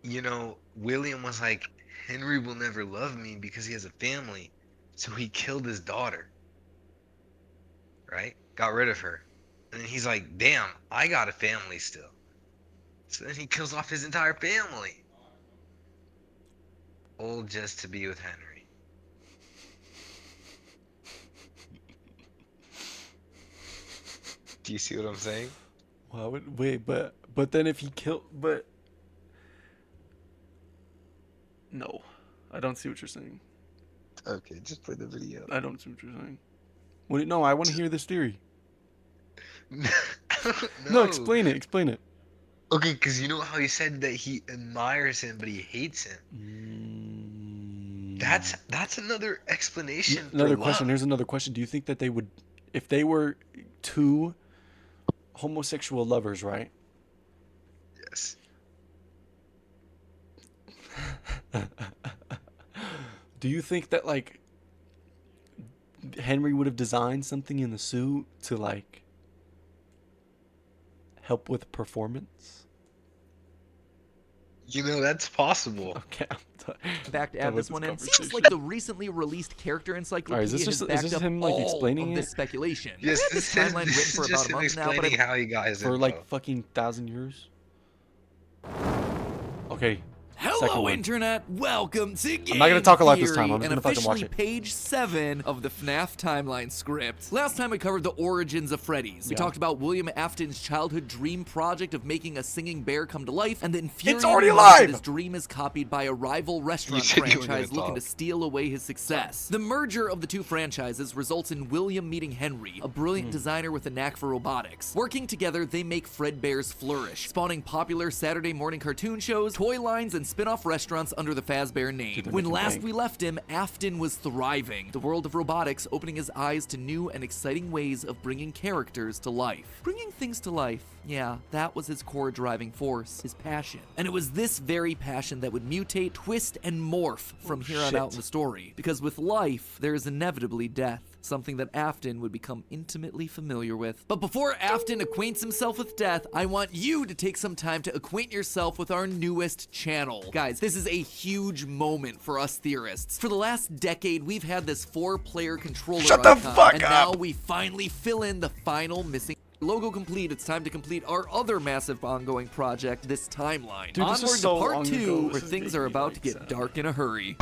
[SPEAKER 2] You know, William was like, Henry will never love me because he has a family. So he killed his daughter. Right? Got rid of her. And then he's like, damn, I got a family still. So then he kills off his entire family. All just to be with Henry. Do you see what I'm saying?
[SPEAKER 1] Why would wait? But then if he killed, but no, I don't see what you're saying.
[SPEAKER 2] Okay, just play the video.
[SPEAKER 1] I don't see what you're saying. What? No, I want to hear this theory. No, explain it. Explain it.
[SPEAKER 2] Okay, because you know how he said that he admires him, but he hates him. That's another explanation.
[SPEAKER 1] Another
[SPEAKER 2] for
[SPEAKER 1] question.
[SPEAKER 2] love.
[SPEAKER 1] Here's another question. Do you think that they would, if they were two homosexual lovers, right?
[SPEAKER 2] Yes.
[SPEAKER 1] Do you think that like Henry would have designed something in the suit to like help with performance?
[SPEAKER 2] You know, that's possible.
[SPEAKER 1] Okay, I'm done.
[SPEAKER 3] Back to
[SPEAKER 1] Done
[SPEAKER 3] add
[SPEAKER 1] with
[SPEAKER 3] this one in. Seems
[SPEAKER 1] conversation.
[SPEAKER 3] like the recently released character encyclopedia
[SPEAKER 1] Alright, is this
[SPEAKER 3] has
[SPEAKER 1] just- is
[SPEAKER 3] backed
[SPEAKER 1] this
[SPEAKER 3] up
[SPEAKER 1] him, like,
[SPEAKER 3] all
[SPEAKER 1] explaining
[SPEAKER 3] of this
[SPEAKER 1] it?
[SPEAKER 3] speculation.
[SPEAKER 2] Yes,
[SPEAKER 3] I've had this
[SPEAKER 2] this is,
[SPEAKER 3] timeline
[SPEAKER 2] this
[SPEAKER 3] written for
[SPEAKER 2] is
[SPEAKER 3] about
[SPEAKER 2] just
[SPEAKER 3] a
[SPEAKER 2] him
[SPEAKER 3] month now, but
[SPEAKER 2] explaining how he got his
[SPEAKER 1] For
[SPEAKER 2] info.
[SPEAKER 1] like fucking 1,000 years. Okay. Second
[SPEAKER 3] Hello,
[SPEAKER 1] one.
[SPEAKER 3] Internet. Welcome to Game
[SPEAKER 1] I'm not gonna talk a lot this
[SPEAKER 3] Theory,
[SPEAKER 1] time. I'm just
[SPEAKER 3] and
[SPEAKER 1] gonna fucking watch
[SPEAKER 3] officially
[SPEAKER 1] it.
[SPEAKER 3] page 7 of the FNAF timeline script. Last time we covered the origins of Freddy's. We
[SPEAKER 1] Yeah.
[SPEAKER 3] talked about William Afton's childhood dream project of making a singing bear come to life, and the infuriating
[SPEAKER 1] already
[SPEAKER 3] news that
[SPEAKER 1] alive!
[SPEAKER 3] his dream is copied by a rival restaurant
[SPEAKER 2] said you were gonna
[SPEAKER 3] franchise looking to
[SPEAKER 2] talk.
[SPEAKER 3] steal away his success. The merger of the two franchises results in William meeting Henry, a brilliant designer with a knack for robotics. Working together, they make Fredbear's flourish, spawning popular Saturday morning cartoon shows, toy lines, and spin-off restaurants under the Fazbear name.
[SPEAKER 1] they're
[SPEAKER 3] When
[SPEAKER 1] making
[SPEAKER 3] last
[SPEAKER 1] bank.
[SPEAKER 3] we left him, Afton was thriving, the world of robotics opening his eyes to new and exciting ways of bringing characters to life. Bringing things to life, yeah, that was his core driving force, his passion. And it was this very passion that would mutate, twist, and morph from here on out in the story. Because with life, there is inevitably death. Something that Afton would become intimately familiar with. But before Afton acquaints himself with death, I want you to take some time to acquaint yourself with our newest channel. Guys, this is a huge moment for us theorists. For the last decade, we've had this 4-player controller
[SPEAKER 1] Shut the
[SPEAKER 3] icon,
[SPEAKER 1] fuck
[SPEAKER 3] and
[SPEAKER 1] up!
[SPEAKER 3] now we finally fill in the final missing logo complete. It's time to complete our other massive ongoing project, this timeline.
[SPEAKER 1] Dude, this
[SPEAKER 3] Onward
[SPEAKER 1] is so
[SPEAKER 3] to part
[SPEAKER 1] long
[SPEAKER 3] 2,
[SPEAKER 1] ago.
[SPEAKER 3] where
[SPEAKER 1] This is
[SPEAKER 3] things
[SPEAKER 1] making
[SPEAKER 3] are
[SPEAKER 1] me,
[SPEAKER 3] about
[SPEAKER 1] like,
[SPEAKER 3] to get
[SPEAKER 1] sad.
[SPEAKER 3] dark in a hurry.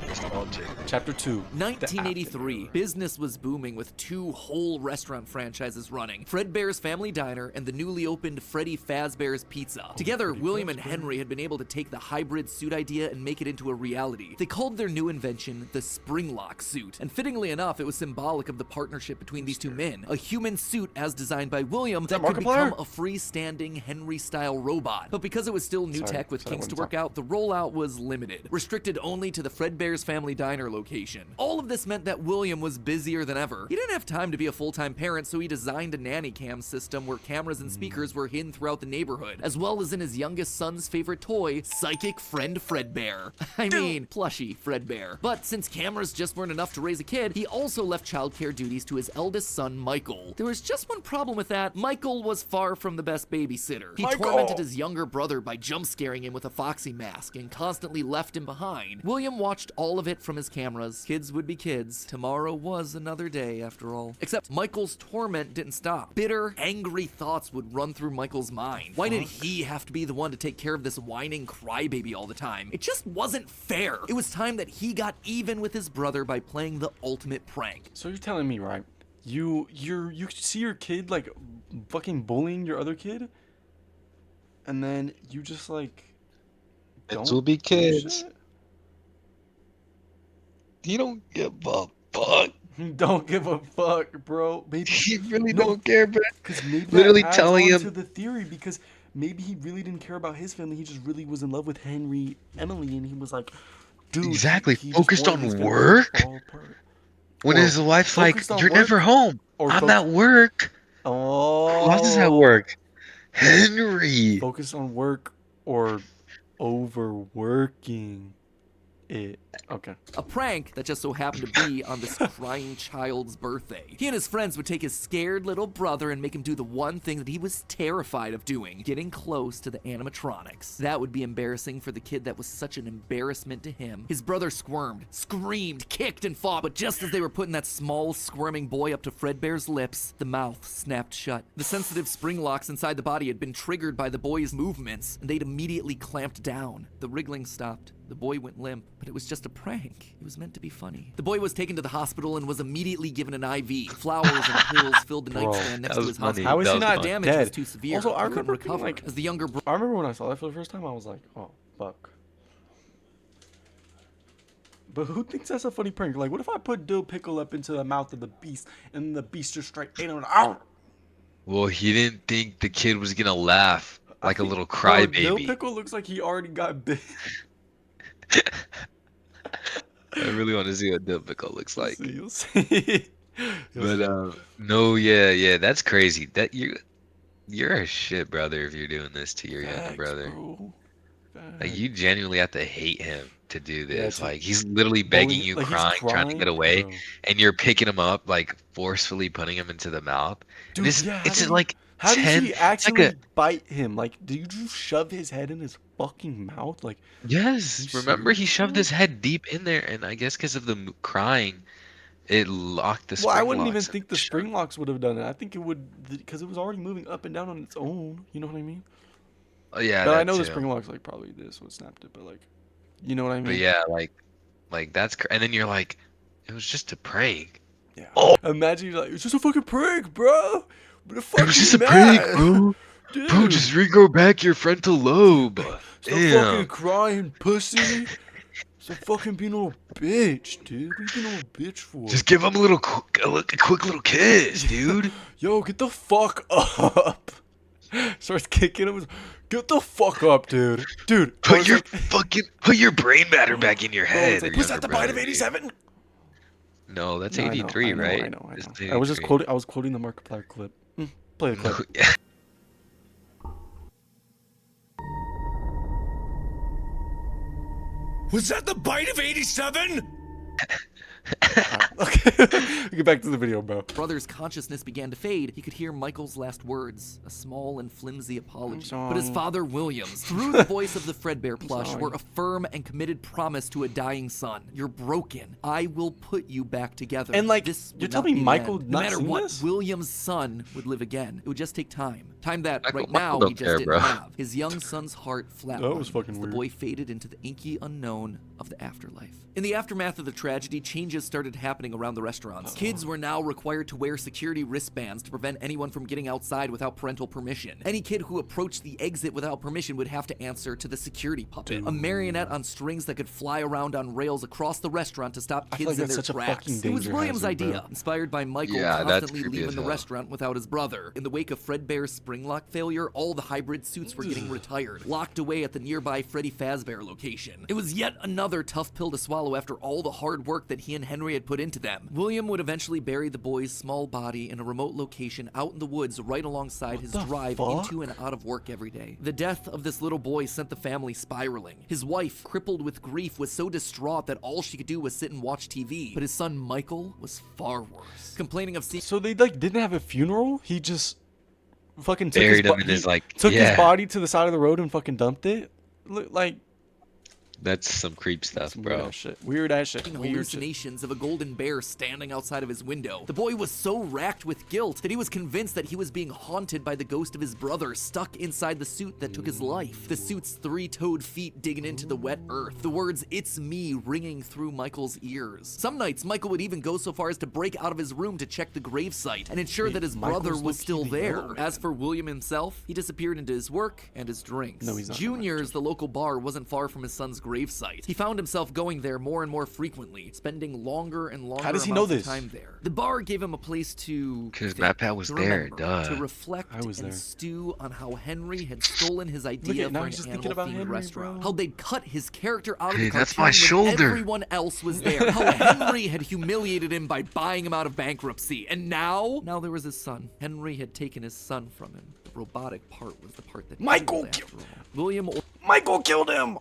[SPEAKER 2] Nostalgic.
[SPEAKER 1] Chapter 2. The
[SPEAKER 3] 1983,
[SPEAKER 1] Afton.
[SPEAKER 3] business was booming with 2 whole restaurant franchises running, Fredbear's Family Diner and the newly opened Freddy Fazbear's Pizza. Together, William and Henry had been able to take the hybrid suit idea and make it into a reality. They called their new invention the Springlock suit, and fittingly enough, it was symbolic of the partnership between these two men, a human suit as designed by William that could
[SPEAKER 1] Markiplier?
[SPEAKER 3] become a freestanding Henry-style robot. But because it was still new
[SPEAKER 1] Sorry,
[SPEAKER 3] tech with
[SPEAKER 1] sorry, I
[SPEAKER 3] kinks to
[SPEAKER 1] wouldn't
[SPEAKER 3] work out, the rollout was limited, restricted only to the Fredbear's Family Diner location. All of this meant that William was busier than ever. He didn't have time to be a full-time parent, so he designed a nanny cam system where cameras and speakers were hidden throughout the neighborhood, as well as in his youngest son's favorite toy, Psychic Friend Fredbear. I mean, plushy Fredbear. But since cameras just weren't enough to raise a kid, he also left childcare duties to his eldest son, Michael. There was just one problem with that. Michael was far from the best babysitter. He
[SPEAKER 1] Michael!
[SPEAKER 3] tormented his younger brother by jump scaring him with a foxy mask and constantly left him behind. William watched all of it from his cameras. Kids would be kids. Tomorrow was another day, after all. Except Michael's torment didn't stop. Bitter, angry thoughts would run through Michael's mind. Why did he have to be the one to take care of this whining crybaby all the time? It just wasn't fair. It was time that he got even with his brother by playing the ultimate prank.
[SPEAKER 1] So you're telling me, right? You see your kid like fucking bullying your other kid, and then you just like
[SPEAKER 2] Kids will be
[SPEAKER 1] do
[SPEAKER 2] kids.
[SPEAKER 1] shit?
[SPEAKER 2] You don't give a fuck.
[SPEAKER 1] Don't give a fuck, bro. Maybe
[SPEAKER 2] You really
[SPEAKER 1] No,
[SPEAKER 2] don't care, bro.
[SPEAKER 1] because maybe
[SPEAKER 2] Literally
[SPEAKER 1] that adds
[SPEAKER 2] telling
[SPEAKER 1] on
[SPEAKER 2] him-
[SPEAKER 1] to the theory, because maybe he really didn't care about his family. He just really was in love with Henry, Emily, and he was like, dude,
[SPEAKER 2] Exactly,
[SPEAKER 1] he just
[SPEAKER 2] focused
[SPEAKER 1] wanted
[SPEAKER 2] on
[SPEAKER 1] his family to
[SPEAKER 2] work?
[SPEAKER 1] fall apart.
[SPEAKER 2] When
[SPEAKER 1] Or
[SPEAKER 2] his wife's like,
[SPEAKER 1] focused on
[SPEAKER 2] "You're
[SPEAKER 1] work,
[SPEAKER 2] never home.
[SPEAKER 1] or
[SPEAKER 2] I'm
[SPEAKER 1] foc-
[SPEAKER 2] at work." Who else is at
[SPEAKER 1] Oh,
[SPEAKER 2] work? Henry.
[SPEAKER 1] focus on work or overworking it. Okay.
[SPEAKER 3] A prank that just so happened to be on this crying child's birthday. He and his friends would take his scared little brother and make him do the one thing that he was terrified of doing, getting close to the animatronics. That would be embarrassing for the kid that was such an embarrassment to him. His brother squirmed, screamed, kicked, and fought, but just as they were putting that small, squirming boy up to Fredbear's lips, the mouth snapped shut. The sensitive spring locks inside the body had been triggered by the boy's movements, and they'd immediately clamped down. The wriggling stopped. The boy went limp, but it was just a prank. It was meant to be funny. The boy was taken to the hospital and was immediately given an IV. Flowers and pills filled the
[SPEAKER 1] Bro,
[SPEAKER 3] nightstand next
[SPEAKER 2] that
[SPEAKER 3] to
[SPEAKER 2] was
[SPEAKER 3] his
[SPEAKER 2] funny.
[SPEAKER 3] hospital.
[SPEAKER 1] How is
[SPEAKER 2] That
[SPEAKER 1] he
[SPEAKER 2] was
[SPEAKER 1] not
[SPEAKER 2] funny.
[SPEAKER 3] Damage was
[SPEAKER 1] dead?
[SPEAKER 3] too severe.
[SPEAKER 1] Also, I
[SPEAKER 3] He couldn't
[SPEAKER 1] remember thinking,
[SPEAKER 3] recover.
[SPEAKER 1] like,
[SPEAKER 3] As the younger
[SPEAKER 1] I remember when I saw that for the first time, I was like, oh, fuck. But who thinks that's a funny prank? Like, what if I put dill pickle up into the mouth of the beast, and the beast just straight ate on out?
[SPEAKER 2] Well, he didn't think the kid was gonna laugh like a little
[SPEAKER 1] Dill
[SPEAKER 2] crybaby.
[SPEAKER 1] pickle looks like he already got bit.
[SPEAKER 2] I really want to see what Dill Pickle looks like.
[SPEAKER 1] You'll see. You'll see.
[SPEAKER 2] But no, yeah, that's crazy. That you're a shit brother if you're doing this to your younger
[SPEAKER 1] Facts,
[SPEAKER 2] brother.
[SPEAKER 1] bro.
[SPEAKER 2] Like
[SPEAKER 1] Facts.
[SPEAKER 2] you genuinely have to hate him to do
[SPEAKER 1] Yeah,
[SPEAKER 2] this.
[SPEAKER 1] to
[SPEAKER 2] Like he's literally begging
[SPEAKER 1] bully-
[SPEAKER 2] you,
[SPEAKER 1] like, he's
[SPEAKER 2] trying to get away,
[SPEAKER 1] bro.
[SPEAKER 2] and you're picking him up, like forcefully putting him into the mouth.
[SPEAKER 1] Dude,
[SPEAKER 2] It's
[SPEAKER 1] yeah,
[SPEAKER 2] it's
[SPEAKER 1] how
[SPEAKER 2] like
[SPEAKER 1] How did
[SPEAKER 2] 10.
[SPEAKER 1] he
[SPEAKER 2] It's like
[SPEAKER 1] actually
[SPEAKER 2] a
[SPEAKER 1] bite him? Like, did you just shove his head in his fucking mouth? Like,
[SPEAKER 2] yes.
[SPEAKER 1] you
[SPEAKER 2] Remember, he
[SPEAKER 1] serious,
[SPEAKER 2] shoved
[SPEAKER 1] bro?
[SPEAKER 2] his head deep in there, and I guess because of the crying, it locked the
[SPEAKER 1] well, I
[SPEAKER 2] spring
[SPEAKER 1] wouldn't even
[SPEAKER 2] locks.
[SPEAKER 1] think the spring locks would have done it. I think it would, because it was already moving up and down on its own. You know what I mean?
[SPEAKER 2] Oh yeah,
[SPEAKER 1] But I
[SPEAKER 2] that
[SPEAKER 1] know the
[SPEAKER 2] too.
[SPEAKER 1] spring locks, like, probably this would snapped it. But like, you know what I mean?
[SPEAKER 2] But yeah, like that's and then you're like, it was just a prank.
[SPEAKER 1] Yeah.
[SPEAKER 2] Oh.
[SPEAKER 1] Imagine you're like, it's just a fucking prank, bro. But the fuck
[SPEAKER 2] It was
[SPEAKER 1] you
[SPEAKER 2] just a
[SPEAKER 1] mad?
[SPEAKER 2] prank, bro.
[SPEAKER 1] Dude,
[SPEAKER 2] Bro, just regrow back your frontal lobe.
[SPEAKER 1] stop
[SPEAKER 2] Damn.
[SPEAKER 1] fucking crying, pussy. Stop fucking being a little bitch, dude. What are you being a little bitch for?
[SPEAKER 2] Just give him a quick little kiss, dude.
[SPEAKER 1] Yo, get the fuck up. Starts kicking him. Get the fuck up, dude. Dude,
[SPEAKER 2] Put your brain matter back in your head.
[SPEAKER 1] like,
[SPEAKER 2] or
[SPEAKER 1] was that
[SPEAKER 2] younger
[SPEAKER 1] the bite of
[SPEAKER 2] brother, dude.
[SPEAKER 1] 87?
[SPEAKER 2] No, that's
[SPEAKER 1] No, I know,
[SPEAKER 2] 83,
[SPEAKER 1] I know,
[SPEAKER 2] right?
[SPEAKER 1] I know.
[SPEAKER 2] It's
[SPEAKER 1] I was just
[SPEAKER 2] 83.
[SPEAKER 1] quoting. I was quoting the Markiplier clip. Play the clip.
[SPEAKER 2] Yeah.
[SPEAKER 5] Was that the bite of 87?
[SPEAKER 1] Okay, get back to the video, bro.
[SPEAKER 3] Brother's consciousness began to fade. He could hear Michael's last words, a small and flimsy apology. But his
[SPEAKER 1] sorry.
[SPEAKER 3] father, Williams, through the voice of the Fredbear plush,
[SPEAKER 1] sorry.
[SPEAKER 3] were a firm and committed promise to a dying son. You're broken. I will put you back together.
[SPEAKER 1] And, like,
[SPEAKER 3] this
[SPEAKER 1] you're
[SPEAKER 3] would
[SPEAKER 1] telling
[SPEAKER 3] not
[SPEAKER 1] me
[SPEAKER 3] be the
[SPEAKER 1] Michael
[SPEAKER 3] end.
[SPEAKER 1] not
[SPEAKER 3] No matter
[SPEAKER 1] seen
[SPEAKER 3] what,
[SPEAKER 1] this?
[SPEAKER 3] Williams' son would live again. It would just take time. Time that
[SPEAKER 2] Michael-
[SPEAKER 3] right
[SPEAKER 2] Michael
[SPEAKER 3] now he
[SPEAKER 2] don't
[SPEAKER 3] just
[SPEAKER 2] care,
[SPEAKER 3] didn't
[SPEAKER 2] bro.
[SPEAKER 3] have. His young son's heart flatlined
[SPEAKER 1] was fucking
[SPEAKER 3] as
[SPEAKER 1] weird.
[SPEAKER 3] the boy faded into the inky unknown of the afterlife. In the aftermath of the tragedy, changes started happening around the restaurants. Kids were now required to wear security wristbands to prevent anyone from getting outside without parental permission. Any kid who approached the exit without permission would have to answer to the security puppet, a marionette on strings that could fly around on rails across the restaurant to stop
[SPEAKER 1] I feel
[SPEAKER 3] kids
[SPEAKER 1] like
[SPEAKER 3] in
[SPEAKER 1] that's
[SPEAKER 3] their
[SPEAKER 1] such a
[SPEAKER 3] tracks.
[SPEAKER 1] fucking
[SPEAKER 3] It was
[SPEAKER 1] danger
[SPEAKER 3] Williams'
[SPEAKER 1] hazard, bro.
[SPEAKER 3] idea, inspired by Michael
[SPEAKER 2] Yeah, that's
[SPEAKER 3] constantly
[SPEAKER 2] creepy
[SPEAKER 3] leaving
[SPEAKER 2] as
[SPEAKER 3] the
[SPEAKER 2] hell.
[SPEAKER 3] restaurant without his brother. In the wake of Fredbear's springlock failure, all the hybrid suits were getting retired, locked away at the nearby Freddy Fazbear location. It was yet another tough pill to swallow after all the hard work that he and Henry had put into them. William would eventually bury the boy's small body in a remote location out in the woods right alongside his
[SPEAKER 1] the
[SPEAKER 3] drive
[SPEAKER 1] fuck?
[SPEAKER 3] into and out of work every day. The death of this little boy sent the family spiraling. His wife, crippled with grief, was so distraught that all she could do was sit and watch TV. But his son Michael was far worse, complaining of seeing
[SPEAKER 1] So they like didn't have a funeral. He just fucking took
[SPEAKER 2] Buried
[SPEAKER 1] his
[SPEAKER 2] him in his, like,
[SPEAKER 1] took
[SPEAKER 2] yeah.
[SPEAKER 1] his body to the side of the road and fucking dumped it. Like,
[SPEAKER 2] That's some creep stuff,
[SPEAKER 1] Some weird
[SPEAKER 2] bro.
[SPEAKER 1] ass shit. Weird ass shit.
[SPEAKER 3] Having
[SPEAKER 1] Weird shit.
[SPEAKER 3] hallucinations of a golden bear standing outside of his window. The boy was so racked with guilt that he was convinced that he was being haunted by the ghost of his brother stuck inside the suit that took his life. The suit's three-toed feet digging into the wet earth. The words, "It's me," ringing through Michael's ears. Some nights, Michael would even go so far as to break out of his room to check the gravesite and ensure
[SPEAKER 1] Wait,
[SPEAKER 3] that his
[SPEAKER 1] Michael's
[SPEAKER 3] brother was
[SPEAKER 1] low-key
[SPEAKER 3] still
[SPEAKER 1] the
[SPEAKER 3] there.
[SPEAKER 1] yellow man.
[SPEAKER 3] As for William himself, he disappeared into his work and his drinks.
[SPEAKER 1] No, he's not.
[SPEAKER 3] Junior's, the local bar, wasn't far from his son's gravesite. He found himself going there more and more frequently, spending longer and longer
[SPEAKER 1] How does he know
[SPEAKER 3] amounts of
[SPEAKER 1] this?
[SPEAKER 3] time there. The bar gave him a place to
[SPEAKER 2] 'Cause
[SPEAKER 3] think,
[SPEAKER 2] MatPat was
[SPEAKER 3] to
[SPEAKER 2] there,
[SPEAKER 3] remember,
[SPEAKER 2] duh.
[SPEAKER 3] to reflect
[SPEAKER 1] I was
[SPEAKER 3] and
[SPEAKER 1] there.
[SPEAKER 3] stew on how Henry had stolen his idea
[SPEAKER 1] Look at-
[SPEAKER 3] for
[SPEAKER 1] now
[SPEAKER 3] an
[SPEAKER 1] he's just thinking about
[SPEAKER 3] animal-themed
[SPEAKER 1] Henry,
[SPEAKER 3] restaurant.
[SPEAKER 1] bro.
[SPEAKER 3] How they'd cut his character out of
[SPEAKER 2] Hey,
[SPEAKER 3] the
[SPEAKER 2] that's
[SPEAKER 3] cartoon
[SPEAKER 2] my
[SPEAKER 3] when
[SPEAKER 2] shoulder.
[SPEAKER 3] everyone else was there. How Henry had humiliated him by buying him out of bankruptcy. And now there was his son. Henry had taken his son from him. The robotic part was the part that
[SPEAKER 1] Michael
[SPEAKER 3] killed,
[SPEAKER 1] ki-
[SPEAKER 3] after all. William
[SPEAKER 1] Michael killed him.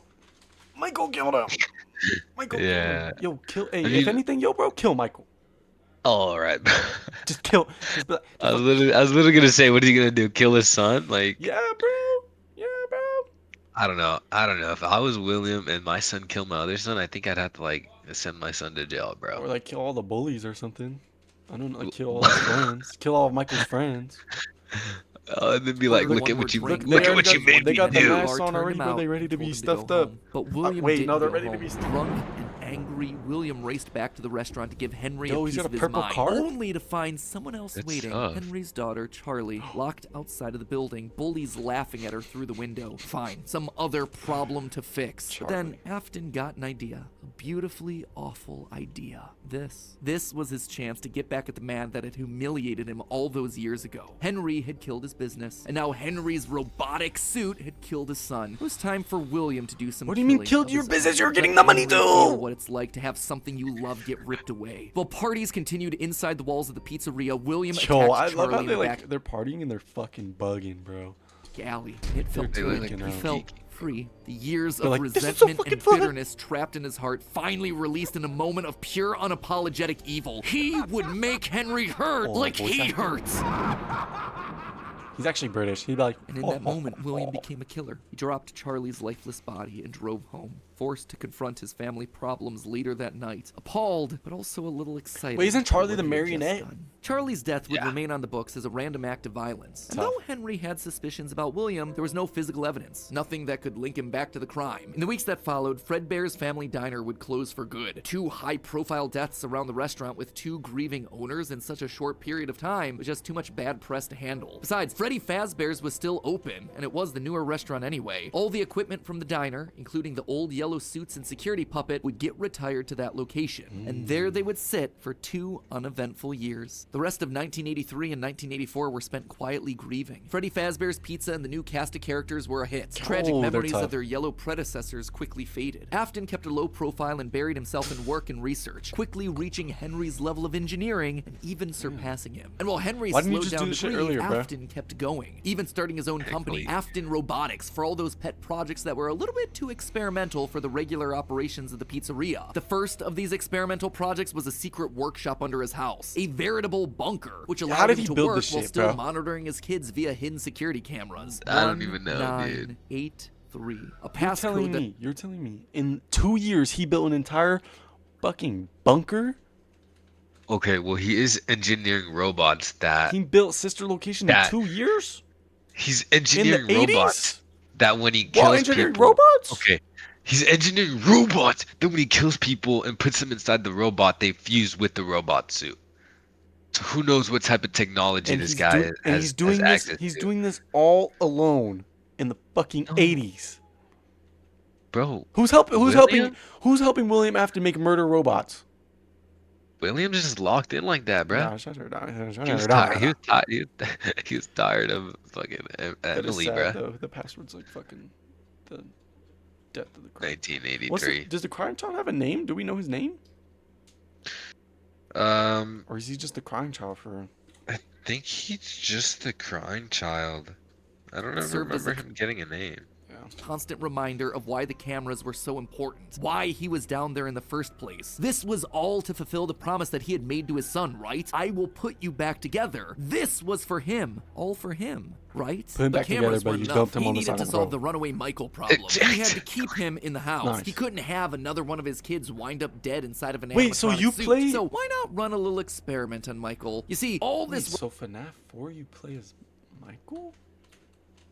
[SPEAKER 1] Michael killed him. Michael
[SPEAKER 2] Yeah.
[SPEAKER 1] killed him. Yo, kill. Hey,
[SPEAKER 2] I
[SPEAKER 1] if
[SPEAKER 2] mean-
[SPEAKER 1] anything, yo, bro, kill Michael.
[SPEAKER 2] All right.
[SPEAKER 1] Just kill. Just be like,
[SPEAKER 2] I was literally gonna say, what is he gonna do? Kill his son? Like,
[SPEAKER 1] yeah, bro. Yeah, bro.
[SPEAKER 2] I don't know. If I was William and my son killed my other son, I think I'd have to like send my son to jail,
[SPEAKER 1] Or
[SPEAKER 2] bro.
[SPEAKER 1] like kill all the bullies or something. I don't know. Like kill all his friends. Kill all of Michael's friends.
[SPEAKER 2] And then be like,
[SPEAKER 3] Order
[SPEAKER 2] look
[SPEAKER 3] one
[SPEAKER 2] at
[SPEAKER 3] more
[SPEAKER 2] what you
[SPEAKER 3] drink.
[SPEAKER 2] look
[SPEAKER 1] They
[SPEAKER 2] at what
[SPEAKER 1] already
[SPEAKER 2] you
[SPEAKER 1] got-
[SPEAKER 2] made
[SPEAKER 1] they
[SPEAKER 2] me
[SPEAKER 1] got the
[SPEAKER 2] do.
[SPEAKER 1] masks on
[SPEAKER 3] Turned
[SPEAKER 1] already,
[SPEAKER 3] him
[SPEAKER 1] bro.
[SPEAKER 3] out
[SPEAKER 1] They ready
[SPEAKER 3] and
[SPEAKER 1] to
[SPEAKER 3] told
[SPEAKER 1] be
[SPEAKER 3] him to go
[SPEAKER 1] stuffed up.
[SPEAKER 3] home. But William
[SPEAKER 1] Wait,
[SPEAKER 3] didn't
[SPEAKER 1] no, they're
[SPEAKER 3] go
[SPEAKER 1] ready to
[SPEAKER 3] home.
[SPEAKER 1] be stuffed.
[SPEAKER 3] Drunk and angry, William raced back to the restaurant to give Henry
[SPEAKER 1] Yo,
[SPEAKER 3] a
[SPEAKER 1] he's
[SPEAKER 3] piece
[SPEAKER 1] got a
[SPEAKER 3] of his
[SPEAKER 1] purple
[SPEAKER 3] mind,
[SPEAKER 1] card?
[SPEAKER 3] only to find someone else
[SPEAKER 2] That's
[SPEAKER 3] waiting.
[SPEAKER 2] tough.
[SPEAKER 3] Henry's daughter, Charlie, locked outside of the building, bullies laughing at her through the window. Fine, some other problem to fix. But then Afton got an idea, a beautifully awful idea. This was his chance to get back at the man that had humiliated him all those years ago. Henry had killed his business, and now Henry's robotic suit had killed his son. It was time for William to do some
[SPEAKER 1] What do you mean
[SPEAKER 3] killing
[SPEAKER 1] killed
[SPEAKER 3] of
[SPEAKER 1] your
[SPEAKER 3] his
[SPEAKER 1] business?
[SPEAKER 3] own.
[SPEAKER 1] You're getting
[SPEAKER 3] Let
[SPEAKER 1] the money
[SPEAKER 3] Henry
[SPEAKER 1] too!
[SPEAKER 3] feel what it's like to have something you love get ripped away. While parties continued inside the walls of the pizzeria, William
[SPEAKER 1] Yo,
[SPEAKER 3] attacked
[SPEAKER 1] I love
[SPEAKER 3] Charlie
[SPEAKER 1] how
[SPEAKER 3] in
[SPEAKER 1] they
[SPEAKER 3] the back
[SPEAKER 1] like they're partying and they're fucking bugging, bro.
[SPEAKER 3] alley. It felt
[SPEAKER 2] They
[SPEAKER 3] good.
[SPEAKER 2] look like
[SPEAKER 3] He
[SPEAKER 1] out.
[SPEAKER 3] felt free. The years
[SPEAKER 1] They're
[SPEAKER 3] of
[SPEAKER 1] like, "This is so
[SPEAKER 3] resentment
[SPEAKER 1] fucking
[SPEAKER 3] and
[SPEAKER 1] fun."
[SPEAKER 3] bitterness trapped in his heart finally released in a moment of pure unapologetic evil. He would make Henry hurt
[SPEAKER 1] Oh,
[SPEAKER 3] like
[SPEAKER 1] voice
[SPEAKER 3] he
[SPEAKER 1] acting.
[SPEAKER 3] hurts.
[SPEAKER 1] He's actually British. He'd be like,
[SPEAKER 3] And in that moment, William became a killer. He dropped Charlie's lifeless body and drove home, forced to confront his family problems later that night. Appalled, but also a little excited.
[SPEAKER 1] Wait, isn't
[SPEAKER 3] by
[SPEAKER 1] Charlie
[SPEAKER 3] what
[SPEAKER 1] the
[SPEAKER 3] he had just
[SPEAKER 1] marionette?
[SPEAKER 3] done. Charlie's death would
[SPEAKER 2] Yeah.
[SPEAKER 3] remain on the books as a random act of violence. And
[SPEAKER 1] Tough.
[SPEAKER 3] though Henry had suspicions about William, there was no physical evidence, nothing that could link him back to the crime. In the weeks that followed, Fredbear's family diner would close for good. 2 high-profile deaths around the restaurant with 2 grieving owners in such a short period of time was just too much bad press to handle. Besides, Freddy Fazbear's was still open, and it was the newer restaurant anyway. All the equipment from the diner, including the old yellow suits and security puppet, would get retired to that location. And there they would sit for 2 uneventful years. The rest of 1983 and 1984 were spent quietly grieving. Freddy Fazbear's Pizza and the new cast of characters were a hit. Tragic
[SPEAKER 1] Oh, they're
[SPEAKER 3] memories
[SPEAKER 1] tough.
[SPEAKER 3] of their yellow predecessors quickly faded. Afton kept a low profile and buried himself in work and research, quickly reaching Henry's level of engineering and even surpassing him. And while Henry
[SPEAKER 1] Why didn't you
[SPEAKER 3] slowed
[SPEAKER 1] just
[SPEAKER 3] down
[SPEAKER 1] do
[SPEAKER 3] to
[SPEAKER 1] this shit
[SPEAKER 3] breathe,
[SPEAKER 1] earlier, bruh?
[SPEAKER 3] Afton kept going, even starting his own company,
[SPEAKER 2] Exactly.
[SPEAKER 3] Afton Robotics, for all those pet projects that were a little bit too experimental for the regular operations of the pizzeria. The first of these experimental projects was a secret workshop under his house, a veritable bunker, which allowed
[SPEAKER 1] did
[SPEAKER 3] him
[SPEAKER 1] he
[SPEAKER 3] to
[SPEAKER 1] build
[SPEAKER 3] work
[SPEAKER 1] this
[SPEAKER 3] while
[SPEAKER 1] shit,
[SPEAKER 3] still
[SPEAKER 1] bro?
[SPEAKER 3] monitoring his kids via hidden security cameras.
[SPEAKER 2] I don't even know, dude.
[SPEAKER 3] 1983. A
[SPEAKER 1] You're
[SPEAKER 3] passcode
[SPEAKER 1] telling
[SPEAKER 3] that
[SPEAKER 1] me, in 2 years he built an entire fucking bunker?
[SPEAKER 2] Okay, well, he is engineering robots that
[SPEAKER 1] He built sister location in
[SPEAKER 2] That-
[SPEAKER 1] 2 years?
[SPEAKER 2] he's
[SPEAKER 1] In
[SPEAKER 2] engineering
[SPEAKER 1] the
[SPEAKER 2] robots
[SPEAKER 1] 80s?
[SPEAKER 2] that when he
[SPEAKER 1] While
[SPEAKER 2] kills
[SPEAKER 1] engineering
[SPEAKER 2] people.
[SPEAKER 1] robots?
[SPEAKER 2] Okay, he's engineering robots. Then when he kills people and puts them inside the robot, they fuse with the robot suit. So who knows what type of technology
[SPEAKER 1] And
[SPEAKER 2] this
[SPEAKER 1] he's
[SPEAKER 2] guy
[SPEAKER 1] doing,
[SPEAKER 2] has,
[SPEAKER 1] and
[SPEAKER 2] has
[SPEAKER 1] he's doing this.
[SPEAKER 2] access
[SPEAKER 1] He's
[SPEAKER 2] to.
[SPEAKER 1] doing this all alone in the fucking 80s.
[SPEAKER 2] Bro,
[SPEAKER 1] Who's helping? Who's helping?
[SPEAKER 2] William?
[SPEAKER 1] Who's helping William after make murder robots?
[SPEAKER 2] William's just locked in like that, bro.
[SPEAKER 1] Nah, shut her down. Shut
[SPEAKER 2] He was
[SPEAKER 1] her
[SPEAKER 2] tired.
[SPEAKER 1] down.
[SPEAKER 2] He was tired. He was tired of fucking
[SPEAKER 1] That is
[SPEAKER 2] Emily,
[SPEAKER 1] sad,
[SPEAKER 2] bro.
[SPEAKER 1] though. The password's like fucking the death of the crime.
[SPEAKER 2] 1983.
[SPEAKER 1] Does the crime child have a name? Do we know his name? Or is he just the crying child for?
[SPEAKER 2] I think he's just the crying child. I don't ever
[SPEAKER 3] Served as
[SPEAKER 2] remember
[SPEAKER 3] a-
[SPEAKER 2] him getting a name.
[SPEAKER 1] Yeah,
[SPEAKER 3] Constant reminder of why the cameras were so important, why he was down there in the first place. This was all to fulfill the promise that he had made to his son, right? I will put you back together. This was for him, all for him, right?
[SPEAKER 1] Put him
[SPEAKER 3] But
[SPEAKER 1] back together,
[SPEAKER 3] cameras
[SPEAKER 1] but
[SPEAKER 3] weren't
[SPEAKER 1] you
[SPEAKER 3] enough.
[SPEAKER 1] dumped him
[SPEAKER 3] He
[SPEAKER 1] on the
[SPEAKER 3] needed
[SPEAKER 1] side
[SPEAKER 3] to
[SPEAKER 1] of the
[SPEAKER 3] solve
[SPEAKER 1] road.
[SPEAKER 3] the runaway Michael problem. He had to keep him in the house.
[SPEAKER 1] Nice.
[SPEAKER 3] He couldn't have another one of his kids wind up dead inside of an
[SPEAKER 1] Wait, so
[SPEAKER 3] animatronic
[SPEAKER 1] you
[SPEAKER 3] suit.
[SPEAKER 1] play-
[SPEAKER 3] So why not run a little experiment on Michael? You see, all
[SPEAKER 1] Wait,
[SPEAKER 3] this
[SPEAKER 1] so FNAF 4 you play as Michael?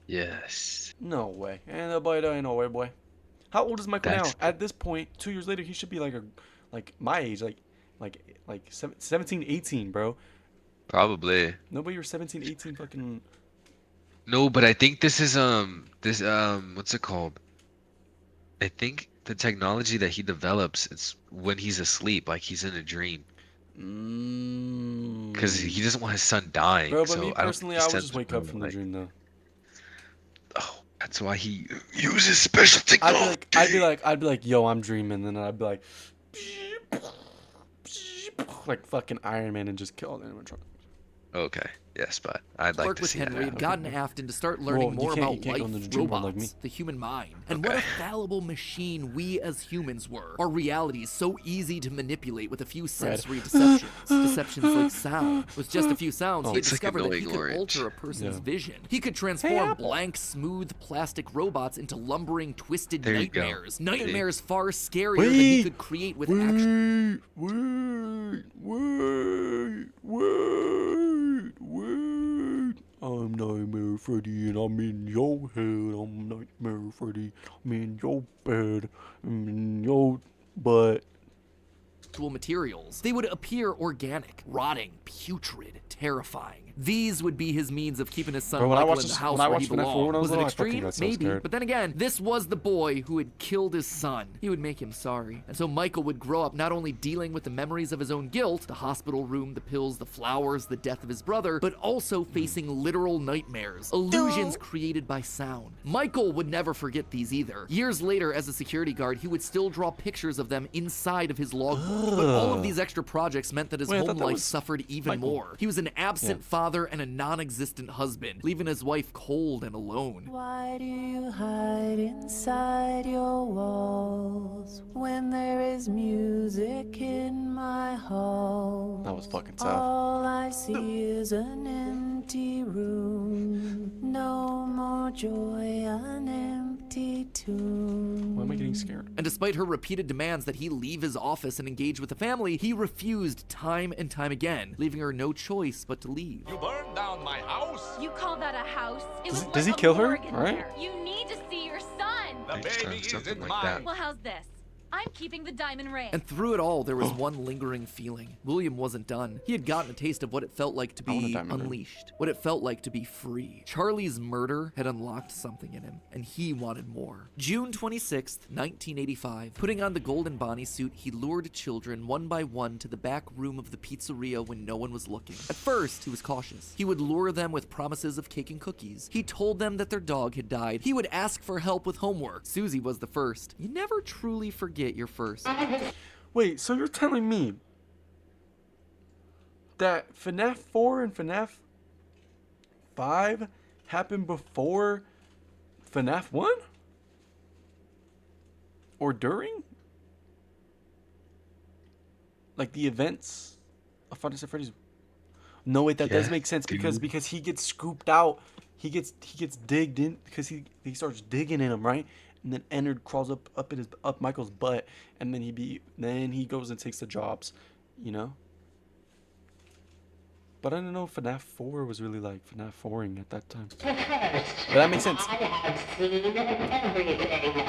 [SPEAKER 2] Yes.
[SPEAKER 1] No way. Ain't nobody there, ain't no way, boy. How old is Michael
[SPEAKER 2] That's-
[SPEAKER 1] now? At this point, 2 years later, he should be like my age, like 17, 18, bro.
[SPEAKER 2] Probably.
[SPEAKER 1] Nobody you're 17, 18 fucking.
[SPEAKER 2] No, but I think this is what's it called? I think the technology that he develops, it's when he's asleep, like he's in a dream. Because he doesn't want his son dying.
[SPEAKER 1] Bro, but
[SPEAKER 2] so
[SPEAKER 1] me
[SPEAKER 2] I don't
[SPEAKER 1] personally,
[SPEAKER 2] think
[SPEAKER 1] I
[SPEAKER 2] his
[SPEAKER 1] would
[SPEAKER 2] son's
[SPEAKER 1] just wake up
[SPEAKER 2] gonna,
[SPEAKER 1] from the
[SPEAKER 2] like-
[SPEAKER 1] dream though.
[SPEAKER 2] Oh, that's why he uses special technology.
[SPEAKER 1] I'd be like, yo, I'm dreaming, and then I'd be like fucking Iron Man and just kill all the animatronics.
[SPEAKER 2] Okay, yes, but I'd like
[SPEAKER 3] Clark
[SPEAKER 2] to
[SPEAKER 3] with
[SPEAKER 2] see
[SPEAKER 3] Henry
[SPEAKER 2] that.
[SPEAKER 3] had gotten Afton to start learning
[SPEAKER 1] Well, you
[SPEAKER 3] more
[SPEAKER 1] can't-
[SPEAKER 3] about
[SPEAKER 1] you can't go in the
[SPEAKER 3] life,
[SPEAKER 1] dream world
[SPEAKER 3] robots,
[SPEAKER 1] like me.
[SPEAKER 3] the human mind, and what a fallible machine we as humans were. Our reality is so easy to manipulate with a few sensory deceptions. Deceptions like sound. With just a few sounds, he had
[SPEAKER 2] It's like
[SPEAKER 3] discovered that he
[SPEAKER 2] annoying
[SPEAKER 3] could
[SPEAKER 2] orange.
[SPEAKER 3] alter a person's
[SPEAKER 1] Yeah.
[SPEAKER 3] vision. He could transform
[SPEAKER 1] Apple.
[SPEAKER 3] blank, smooth, plastic robots into lumbering, twisted
[SPEAKER 2] There you go.
[SPEAKER 3] nightmares. Nightmares far scarier than he could create with action.
[SPEAKER 1] Wait. I'm Nightmare Freddy and I'm in your head. I'm Nightmare Freddy. I'm in your bed. I'm in your butt.
[SPEAKER 3] Materials. They would appear organic, rotting, putrid, terrifying. These would be his means of keeping his son
[SPEAKER 1] Bro, when I
[SPEAKER 3] Michael
[SPEAKER 1] watched
[SPEAKER 3] in the
[SPEAKER 1] this-
[SPEAKER 3] house
[SPEAKER 1] when I
[SPEAKER 3] where he
[SPEAKER 1] watched FNAF 4
[SPEAKER 3] belonged.
[SPEAKER 1] when I was
[SPEAKER 3] Was it
[SPEAKER 1] little, I fucking
[SPEAKER 3] extreme?
[SPEAKER 1] got so
[SPEAKER 3] Maybe.
[SPEAKER 1] scared.
[SPEAKER 3] But then again, this was the boy who had killed his son. He would make him sorry. And so Michael would grow up not only dealing with the memories of his own guilt, the hospital room, the pills, the flowers, the death of his brother, but also facing literal nightmares, illusions created by sound. Michael would never forget these either. Years later, as a security guard, he would still draw pictures of them inside of his logbook. But all of these extra projects meant that his
[SPEAKER 1] Wait, I
[SPEAKER 3] home
[SPEAKER 1] thought that
[SPEAKER 3] life
[SPEAKER 1] was
[SPEAKER 3] suffered even
[SPEAKER 1] Michael.
[SPEAKER 3] more. He was an absent father and a non-existent husband, leaving his wife cold and alone.
[SPEAKER 6] Why do you hide inside your walls when there is music in my hall?
[SPEAKER 1] That was fucking sad.
[SPEAKER 6] All I see is an empty room. No more joy, an empty tomb.
[SPEAKER 1] Why am I getting scared?
[SPEAKER 3] And despite her repeated demands that he leave his office and engage with the family, he refused time and time again, leaving her no choice but to leave.
[SPEAKER 5] You burned down my house.
[SPEAKER 7] You call that a house? It
[SPEAKER 1] Does-
[SPEAKER 7] was
[SPEAKER 1] does he
[SPEAKER 7] like a
[SPEAKER 1] kill her?
[SPEAKER 7] morgue in
[SPEAKER 1] All right.
[SPEAKER 7] there. You need to see your son.
[SPEAKER 5] The
[SPEAKER 2] Next time,
[SPEAKER 5] baby is
[SPEAKER 2] something
[SPEAKER 5] in
[SPEAKER 2] like
[SPEAKER 5] mine.
[SPEAKER 2] that.
[SPEAKER 7] Well, how's this? I'm keeping the diamond ring.
[SPEAKER 3] And through it all, there was one lingering feeling. William wasn't done. He had gotten a taste of what it felt like to
[SPEAKER 1] I want a
[SPEAKER 3] be
[SPEAKER 1] diamond ring.
[SPEAKER 3] unleashed, what it felt like to be free. Charlie's murder had unlocked something in him, and he wanted more. June 26th, 1985. Putting on the golden Bonnie suit, he lured children one by one to the back room of the pizzeria when no one was looking. At first, he was cautious. He would lure them with promises of cake and cookies. He told them that their dog had died. He would ask for help with homework. Susie was the first. You never truly forget your first.
[SPEAKER 1] Wait, so you're telling me that FNAF 4 and FNAF 5 happened before FNAF 1? Or during? Like the events of Five Nights at Freddy's? No, wait, that does
[SPEAKER 2] Yeah,
[SPEAKER 1] make sense
[SPEAKER 2] dude.
[SPEAKER 1] because he gets scooped out. He gets digged in because he starts digging in him, right? And then Ennard crawls up Michael's butt, and then he goes and takes the jobs, you know. But I didn't know FNAF 4 was really like FNAF 4ing at that time. But that makes sense.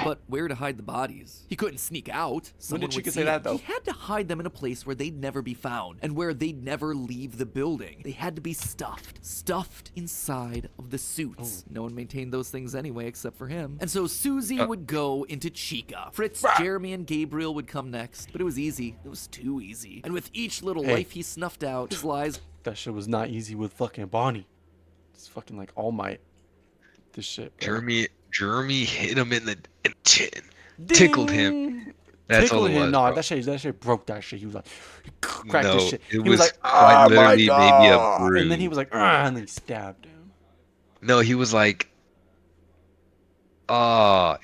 [SPEAKER 3] But where to hide the bodies? He couldn't sneak out. Someone
[SPEAKER 1] did
[SPEAKER 3] would
[SPEAKER 1] Chica
[SPEAKER 3] see
[SPEAKER 1] say that,
[SPEAKER 3] him.
[SPEAKER 1] though?
[SPEAKER 3] He had to hide them in a place where they'd never be found and where they'd never leave the building. They had to be stuffed inside of the suits. No one maintained those things anyway except for him. And so Susie would go into Chica. Fritz, Jeremy, and Gabriel would come next. But it was easy. It was too easy. And with each little
[SPEAKER 1] Hey.
[SPEAKER 3] life he snuffed out, his lies
[SPEAKER 1] That shit was not easy with fucking Bonnie. It's fucking like All Might. This shit. bro.
[SPEAKER 2] Jeremy hit him in the chin, tickled him.
[SPEAKER 1] Ding!
[SPEAKER 2] That's all
[SPEAKER 1] Tickled
[SPEAKER 2] it
[SPEAKER 1] him.
[SPEAKER 2] was.
[SPEAKER 1] Nah,
[SPEAKER 2] bro.
[SPEAKER 1] that shit broke that shit. He was like, he cracked
[SPEAKER 2] No,
[SPEAKER 1] this shit.
[SPEAKER 2] it
[SPEAKER 1] He
[SPEAKER 2] was
[SPEAKER 1] like,
[SPEAKER 2] quite
[SPEAKER 1] oh my
[SPEAKER 2] literally maybe a
[SPEAKER 1] God. And then he
[SPEAKER 2] bruise.
[SPEAKER 1] was like, and then he stabbed him.
[SPEAKER 2] No, he was like, Oh,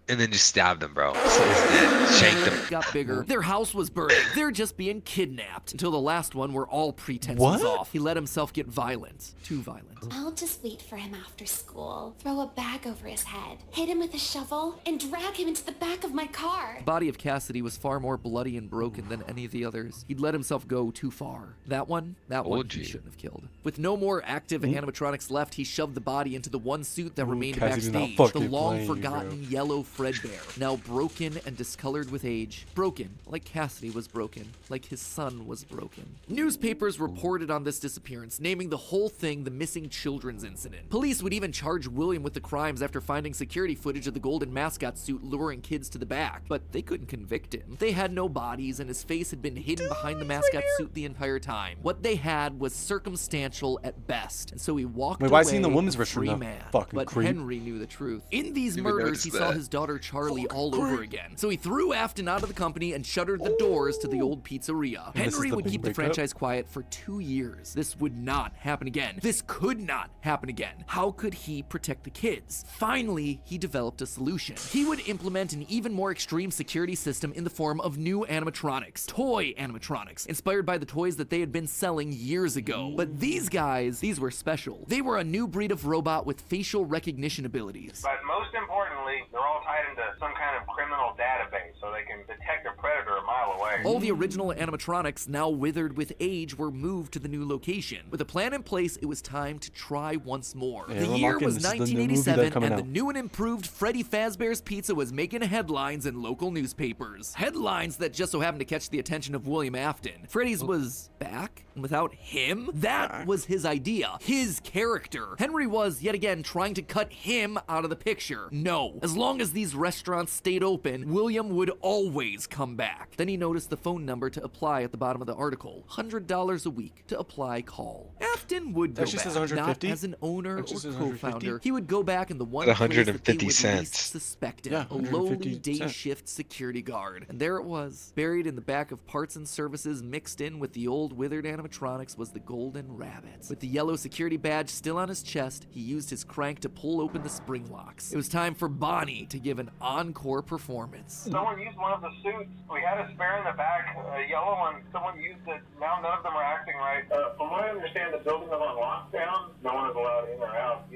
[SPEAKER 2] and then just stabbed him, bro. Slit his neck, shanked him.
[SPEAKER 3] got bigger. Their house was burning. They're just being kidnapped. Until the last one where all pretense was
[SPEAKER 1] What?
[SPEAKER 3] off. He let himself get violent. Too violent.
[SPEAKER 8] I'll just wait for him after school, throw a bag over his head, hit him with a shovel, and drag him into the back of my car.
[SPEAKER 3] The body of Cassidy was far more bloody and broken than any of the others. He'd let himself go too far. That one he
[SPEAKER 2] OG.
[SPEAKER 3] shouldn't have killed. With no more active animatronics left, he shoved the body into the one suit that remained
[SPEAKER 1] Cassidy's not
[SPEAKER 3] backstage. The
[SPEAKER 1] fucking
[SPEAKER 3] long
[SPEAKER 1] playing,
[SPEAKER 3] forgotten
[SPEAKER 1] bro.
[SPEAKER 3] yellow Fredbear, now broken and discolored with age. Broken, like Cassidy was broken, like his son was broken. Newspapers reported on this disappearance, naming the whole thing the missing children's incident. Police would even charge William with the crimes after finding security footage of the golden mascot suit luring kids to the back, but they couldn't convict him. They had no bodies, and his face had been hidden behind the mascot suit the entire time. What they had was circumstantial at best, and so he walked
[SPEAKER 1] Wait,
[SPEAKER 3] away
[SPEAKER 1] why is he in the
[SPEAKER 3] a
[SPEAKER 1] women's restroom
[SPEAKER 3] free
[SPEAKER 1] now?
[SPEAKER 3] man.
[SPEAKER 1] Fucking
[SPEAKER 3] But
[SPEAKER 1] creep.
[SPEAKER 3] Henry knew the truth. In these
[SPEAKER 2] Didn't even
[SPEAKER 3] murders,
[SPEAKER 2] notice
[SPEAKER 3] he saw
[SPEAKER 2] that.
[SPEAKER 3] his daughter Charlie all over again. So he threw Afton out of the company and shuttered the doors to the old pizzeria.
[SPEAKER 1] And this is
[SPEAKER 3] Henry
[SPEAKER 1] the
[SPEAKER 3] would
[SPEAKER 1] big
[SPEAKER 3] keep the
[SPEAKER 1] breakup?
[SPEAKER 3] franchise quiet for 2 years. This would not happen again. This could not happen again. How could he protect the kids? Finally, he developed a solution. He would implement an even more extreme security system in the form of new animatronics. Toy animatronics, inspired by the toys that they had been selling years ago. But these guys, these were special. They were a new breed of robot with facial recognition abilities.
[SPEAKER 9] But most importantly, they're all tied into some kind of criminal database so they can detect a predator a mile away.
[SPEAKER 3] All the original animatronics, now withered with age, were moved to the new location. With a plan in place, it was time to try once more.
[SPEAKER 1] Yeah,
[SPEAKER 3] The
[SPEAKER 1] we're
[SPEAKER 3] year
[SPEAKER 1] locking-
[SPEAKER 3] was
[SPEAKER 1] this is the new movie that's
[SPEAKER 3] 1987,
[SPEAKER 1] coming
[SPEAKER 3] and the
[SPEAKER 1] out.
[SPEAKER 3] new and improved Freddy Fazbear's Pizza was making headlines in local newspapers. Headlines that just so happened to catch the attention of William Afton. Freddy's was back, and without him, that was his idea, his character. Henry was, yet again, trying to cut him out of the picture. No, as long as these restaurants stayed open, William would always come back. Then he noticed the phone number to apply at the bottom of the article. $100 a week to apply call. Afton would go
[SPEAKER 1] actually
[SPEAKER 3] back,
[SPEAKER 1] says
[SPEAKER 3] not
[SPEAKER 1] 150.
[SPEAKER 3] as an owner or
[SPEAKER 1] Actually says
[SPEAKER 3] co-founder.
[SPEAKER 1] 150.
[SPEAKER 3] He would go back in the one
[SPEAKER 2] At
[SPEAKER 3] place that they
[SPEAKER 2] 150
[SPEAKER 3] would least
[SPEAKER 2] cents.
[SPEAKER 3] suspect him,
[SPEAKER 1] Yeah,
[SPEAKER 3] a lowly
[SPEAKER 1] 150
[SPEAKER 3] day
[SPEAKER 1] cents.
[SPEAKER 3] shift security guard. And there it was, buried in the back of parts and services, mixed in with the old withered animatronics, was the golden rabbit. With the yellow security badge still on his chest, he used his crank to pull open the spring locks. It was time for Bonnie to give an encore performance.
[SPEAKER 9] Someone used one of the suits. We had a spare in the back, a yellow one. Someone used it. Now none of them are acting right. From what I understand, the building is on lockdown. No one is allowed in or out,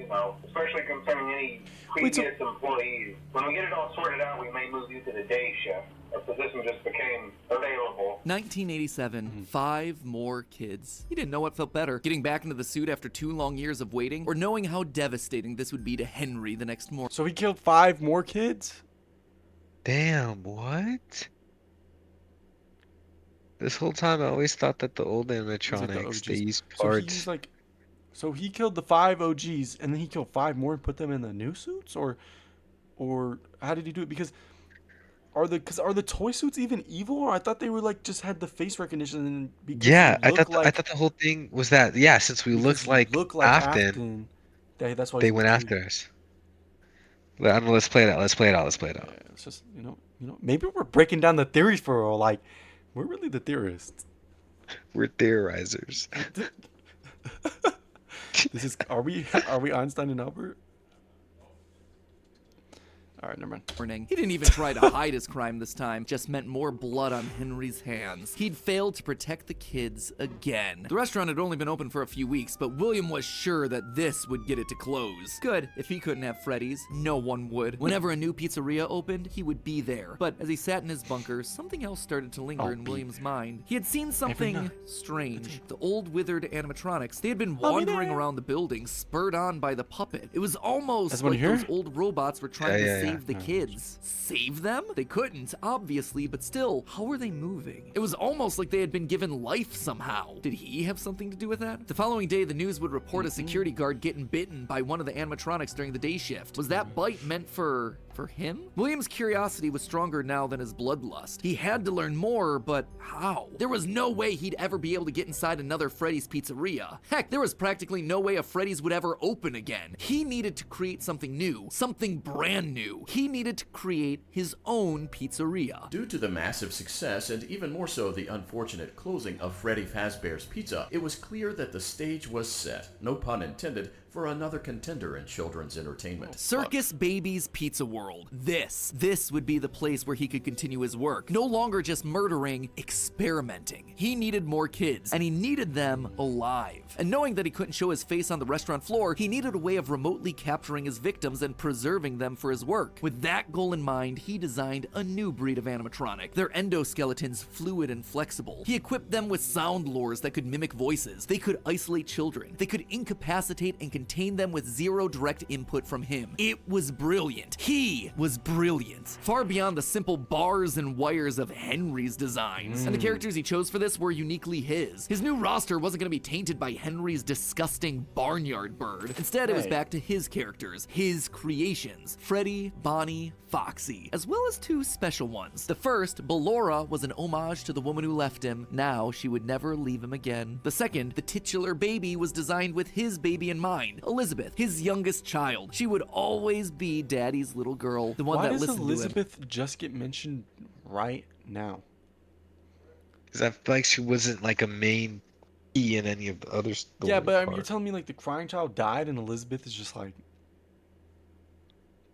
[SPEAKER 9] especially concerning any
[SPEAKER 1] Wait, so-
[SPEAKER 9] previous employees. When we get it all sorted out, we may move you to the day shift. A position just became available.
[SPEAKER 3] 1987, 5 more kids. He didn't know what felt better, getting back into the suit after 2 long years of waiting, or knowing how devastating this would be to Henry the next morning.
[SPEAKER 1] So he killed 5 more kids?
[SPEAKER 2] Damn, what? This whole time I always thought that the old animatronics, they
[SPEAKER 1] OGs.
[SPEAKER 2] used
[SPEAKER 1] So
[SPEAKER 2] parts.
[SPEAKER 1] he's like, so he killed the 5 OGs and then he killed 5 more and put them in the new suits, or how did he do it? Because are the toy suits even evil? Or I thought they were like just had the face recognition and because
[SPEAKER 2] Yeah,
[SPEAKER 1] we
[SPEAKER 2] I
[SPEAKER 1] look
[SPEAKER 2] thought
[SPEAKER 1] like,
[SPEAKER 2] I thought the whole thing was that. Yeah, since we
[SPEAKER 1] because
[SPEAKER 2] looked like Afton,
[SPEAKER 1] that's why
[SPEAKER 2] they
[SPEAKER 1] he
[SPEAKER 2] went
[SPEAKER 1] killed.
[SPEAKER 2] after us. I don't know. Let's play it out. Let's play it out. Let's play it out.
[SPEAKER 1] Yeah, it's just maybe we're breaking down the theories for all, like we're really the theorists.
[SPEAKER 2] We're theorizers.
[SPEAKER 1] This is are we Einstein and Albert? All right, never mind.
[SPEAKER 3] He didn't even try to hide his crime this time, just meant more blood on Henry's hands. He'd failed to protect the kids again. The restaurant had only been open for a few weeks, but William was sure that this would get it to close. Good, if he couldn't have Freddy's, no one would. Whenever a new pizzeria opened, he would be there. But as he sat in his bunker, something else started to linger in William's mind. He had seen something strange. The old withered animatronics, they had been wandering around the building, spurred on by the puppet. It was almost
[SPEAKER 1] That's one
[SPEAKER 3] like
[SPEAKER 1] here?
[SPEAKER 3] those old robots were trying to
[SPEAKER 2] Yeah.
[SPEAKER 3] save the kids. Save them? They couldn't, obviously, but still, how were they moving? It was almost like they had been given life somehow. Did he have something to do with that? The following day, the news would report a security guard getting bitten by one of the animatronics during the day shift. Was that bite meant for him? William's curiosity was stronger now than his bloodlust. He had to learn more, but how? There was no way he'd ever be able to get inside another Freddy's pizzeria. Heck, there was practically no way a Freddy's would ever open again. He needed to create something new, something brand new. He needed to create his own pizzeria.
[SPEAKER 10] Due to the massive success, and even more so the unfortunate closing of Freddy Fazbear's Pizza, it was clear that the stage was set, no pun intended, for another contender in children's entertainment.
[SPEAKER 3] Circus Baby's Pizza World. This would be the place where he could continue his work. No longer just murdering, experimenting. He needed more kids, and he needed them alive. And knowing that he couldn't show his face on the restaurant floor, he needed a way of remotely capturing his victims and preserving them for his work. With that goal in mind, he designed a new breed of animatronic. Their endoskeletons fluid and flexible. He equipped them with sound lures that could mimic voices. They could isolate children. They could incapacitate and contain them with zero direct input from him. It was brilliant. He was brilliant. Far beyond the simple bars and wires of Henry's designs. And the characters he chose for this were uniquely his. His new roster wasn't going to be tainted by Henry's disgusting barnyard bird. Instead, it was back to his characters, his creations. Freddy, Bonnie, Foxy, as well as two special ones. The first, Ballora, was an homage to the woman who left him. Now she would never leave him again. The second, the titular baby, was designed with his baby in mind. Elizabeth, his youngest child. She would always be Daddy's little girl, the one
[SPEAKER 1] Why
[SPEAKER 3] that
[SPEAKER 1] does
[SPEAKER 3] listened to him.
[SPEAKER 1] Elizabeth just get mentioned right now?
[SPEAKER 2] Because I feel like she wasn't like a main key in any of the other stories.
[SPEAKER 1] Yeah, but I mean, you're telling me like the crying child died and Elizabeth is just like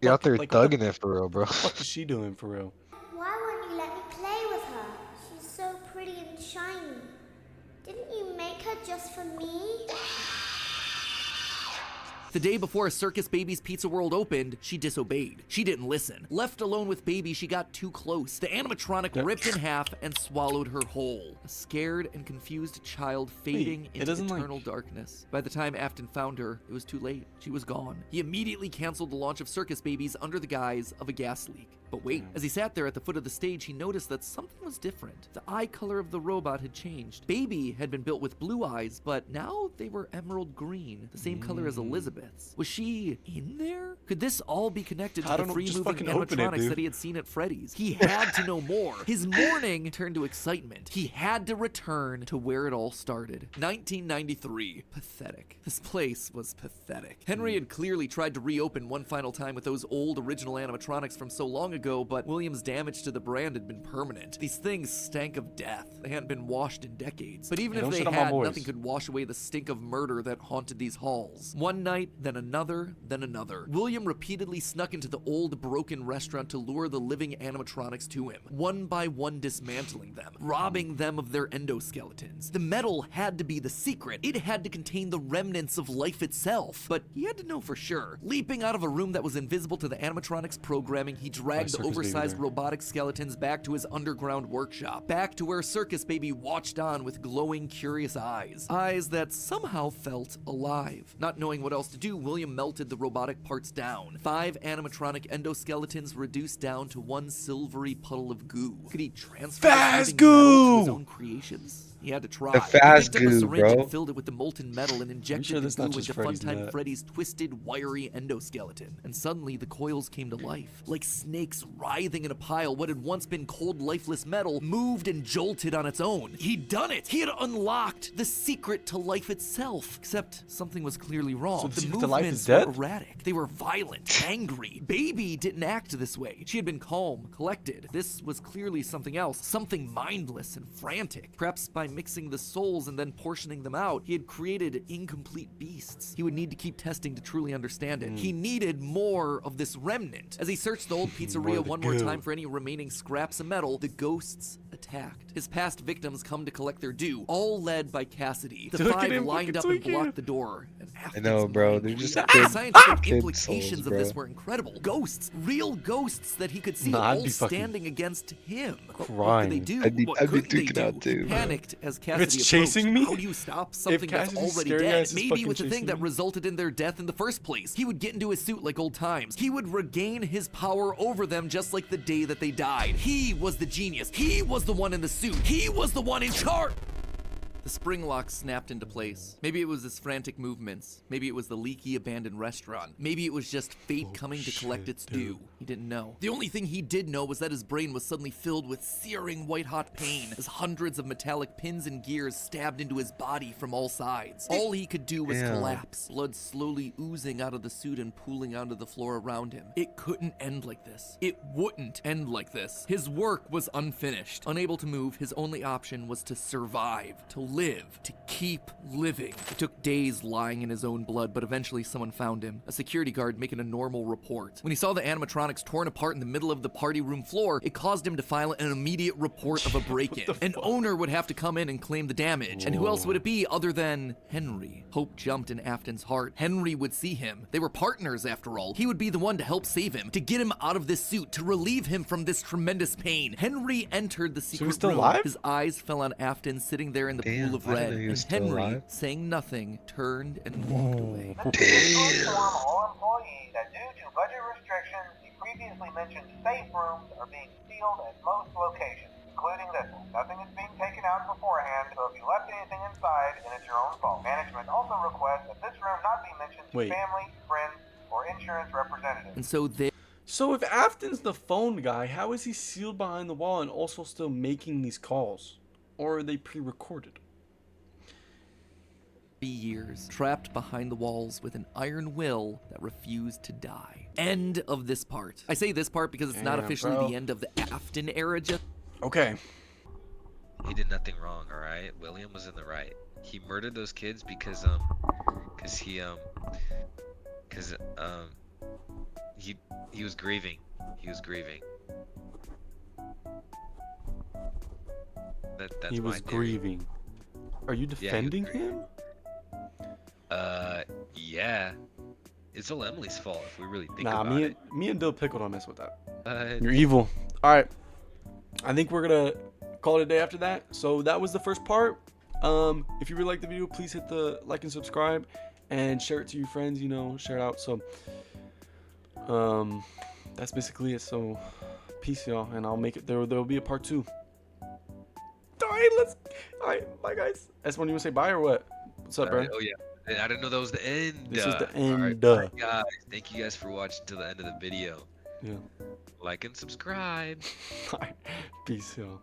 [SPEAKER 2] You're out there
[SPEAKER 1] like,
[SPEAKER 2] thugging it for real, bro.
[SPEAKER 1] what the fuck is she doing for real?
[SPEAKER 11] Why won't you let me play with her? She's so pretty and shiny. Didn't you make her just for me?
[SPEAKER 3] The day before Circus Baby's Pizza World opened, she disobeyed. She didn't listen. Left alone with Baby, she got too close. The animatronic ripped in half and swallowed her whole. A scared and confused child fading into eternal darkness. By the time Afton found her, it was too late. She was gone. He immediately canceled the launch of Circus Babies under the guise of a gas leak. But wait, as he sat there at the foot of the stage, he noticed that something was different. The eye color of the robot had changed. Baby had been built with blue eyes, but now they were emerald green, the same color as Elizabeth's. Was she in there? Could this all be connected to the free-moving animatronics that he had seen at Freddy's? He had to know more. His mourning turned to excitement. He had to return to where it all started. 1993. Pathetic. This place was pathetic. Henry had clearly tried to reopen one final time with those old original animatronics from so long ago, but Williams' damage to the brand had been permanent. These things stank of death. They hadn't been washed in decades. But even if they had, nothing could wash away the stink of murder that haunted these halls. One night, then another, then another. William repeatedly snuck into the old broken restaurant to lure the living animatronics to him, one by one dismantling them, robbing them of their endoskeletons. The metal had to be the secret. It had to contain the remnants of life itself. But he had to know for sure. Leaping out of a room that was invisible to the animatronics programming, he dragged the oversized robotic skeletons back to his underground workshop, back to where Circus Baby watched on with glowing, curious eyes. Eyes that somehow felt alive. Not knowing what else to do, William melted the robotic parts down. 5 animatronic endoskeletons reduced down to one silvery puddle of goo. Could he transfer
[SPEAKER 1] fast
[SPEAKER 3] goo to his
[SPEAKER 1] goo
[SPEAKER 3] own creations? He had to try.
[SPEAKER 2] The fast
[SPEAKER 3] he picked up a
[SPEAKER 2] goo,
[SPEAKER 3] syringe
[SPEAKER 2] bro.
[SPEAKER 3] and filled it with the molten metal and injected the goo into Funtime Freddy's twisted, wiry endoskeleton. And suddenly the coils came to life. Like snakes writhing in a pile, what had once been cold, lifeless metal moved and jolted on its own. He'd done it! He had unlocked the secret to life itself. Except something was clearly wrong.
[SPEAKER 1] So the secret
[SPEAKER 3] movements
[SPEAKER 1] to life is
[SPEAKER 3] were
[SPEAKER 1] death?
[SPEAKER 3] erratic. They were violent, angry. Baby didn't act this way. She had been calm, collected. This was clearly something else, something mindless and frantic. Perhaps by mixing the souls and then portioning them out, he had created incomplete beasts. He would need to keep testing to truly understand it. He needed more of this remnant. As he searched the old pizzeria one more time for any remaining scraps of metal, the ghosts attacked. His past victims come to collect their due, all led by Cassidy. The 5 lined up and blocked the door.
[SPEAKER 2] I know, bro. They're just
[SPEAKER 3] The scientific
[SPEAKER 2] kid
[SPEAKER 3] implications
[SPEAKER 2] souls,
[SPEAKER 3] of
[SPEAKER 2] bro.
[SPEAKER 3] this were incredible. Ghosts, real ghosts that he could see,
[SPEAKER 1] I'd
[SPEAKER 3] all
[SPEAKER 1] be fucking
[SPEAKER 3] standing against him. What
[SPEAKER 1] crying.
[SPEAKER 3] could they do?
[SPEAKER 2] I'd be
[SPEAKER 3] What couldn't they
[SPEAKER 2] freaking
[SPEAKER 3] do?
[SPEAKER 2] out too,
[SPEAKER 3] He
[SPEAKER 2] bro.
[SPEAKER 3] panicked as Cassidy
[SPEAKER 1] it's
[SPEAKER 3] approached.
[SPEAKER 1] chasing me?
[SPEAKER 3] How do you stop something that's
[SPEAKER 1] Cassidy's
[SPEAKER 3] already
[SPEAKER 1] scary
[SPEAKER 3] dead?
[SPEAKER 1] ass is
[SPEAKER 3] Maybe
[SPEAKER 1] fucking
[SPEAKER 3] with the thing
[SPEAKER 1] chasing
[SPEAKER 3] that
[SPEAKER 1] me?
[SPEAKER 3] resulted in their death in the first place. He would get into his suit like old times. He would regain his power over them just like the day that they died. He was the genius. He was the one in the suit. He was the one in charge. The spring lock snapped into place. Maybe it was his frantic movements. Maybe it was the leaky abandoned restaurant. Maybe it was just fate coming to collect its due. He didn't know. The only thing he did know was that his brain was suddenly filled with searing white-hot pain as hundreds of metallic pins and gears stabbed into his body from all sides. All he could do was collapse, blood slowly oozing out of the suit and pooling onto the floor around him. It couldn't end like this. It wouldn't end like this. His work was unfinished. Unable to move, his only option was to survive, to live, to keep living. It took days lying in his own blood, but eventually someone found him, a security guard making a normal report. When he saw the animatronics torn apart in the middle of the party room floor, it caused him to file an immediate report of a break-in. An owner would have to come in and claim the damage, and who else would it be other than Henry? Hope jumped in Afton's heart. Henry would see him. They were partners, after all. He would be the one to help save him, to get him out of this suit, to relieve him from this tremendous pain. Henry entered the secret
[SPEAKER 1] still
[SPEAKER 3] room.
[SPEAKER 1] alive?
[SPEAKER 3] His eyes fell on Afton sitting there in the pool of
[SPEAKER 2] I didn't
[SPEAKER 3] red,
[SPEAKER 2] know he
[SPEAKER 3] and
[SPEAKER 2] was still
[SPEAKER 3] Henry,
[SPEAKER 2] alive.
[SPEAKER 3] saying nothing, turned and walked away.
[SPEAKER 9] Inform all employees that due to budget restrictions, the previously mentioned safe rooms are being sealed at most locations, including this one. Nothing is being taken out beforehand, so if you left anything inside, then it's your own fault. Management also requests that this room not be mentioned to family, friends, or insurance representatives.
[SPEAKER 3] And so they
[SPEAKER 1] So if Afton's the phone guy, how is he sealed behind the wall and also still making these calls? Or are they pre-recorded?
[SPEAKER 3] years, trapped behind the walls with an iron will that refused to die. End of this part. I say this part because it's not officially the end of the Afton era just.
[SPEAKER 1] Okay.
[SPEAKER 2] He did nothing wrong, alright? William was in the right. He murdered those kids because he was grieving. He was grieving. That's
[SPEAKER 1] He was grieving. Are you defending him?
[SPEAKER 2] Yeah. It's all Emily's fault if we really think
[SPEAKER 1] Nah,
[SPEAKER 2] about it.
[SPEAKER 1] me and Dill Pickle don't mess with that.
[SPEAKER 2] Uh,
[SPEAKER 1] You're evil. Alright. I think we're gonna call it a day after that. So that was the first part. If you really liked the video, please hit the like and subscribe and share it to your friends, you know, share it out. So that's basically it. So peace, y'all, and I'll make it there'll be a part 2. Alright, bye guys. S1, you wanna say bye or what? What's up, bro?
[SPEAKER 2] oh yeah. I didn't know that was the end.
[SPEAKER 1] This is the end.
[SPEAKER 2] Alright, bye, guys. Thank you guys for watching till the end of the video.
[SPEAKER 1] Yeah.
[SPEAKER 2] Like and subscribe.
[SPEAKER 1] Alright. Peace, y'all.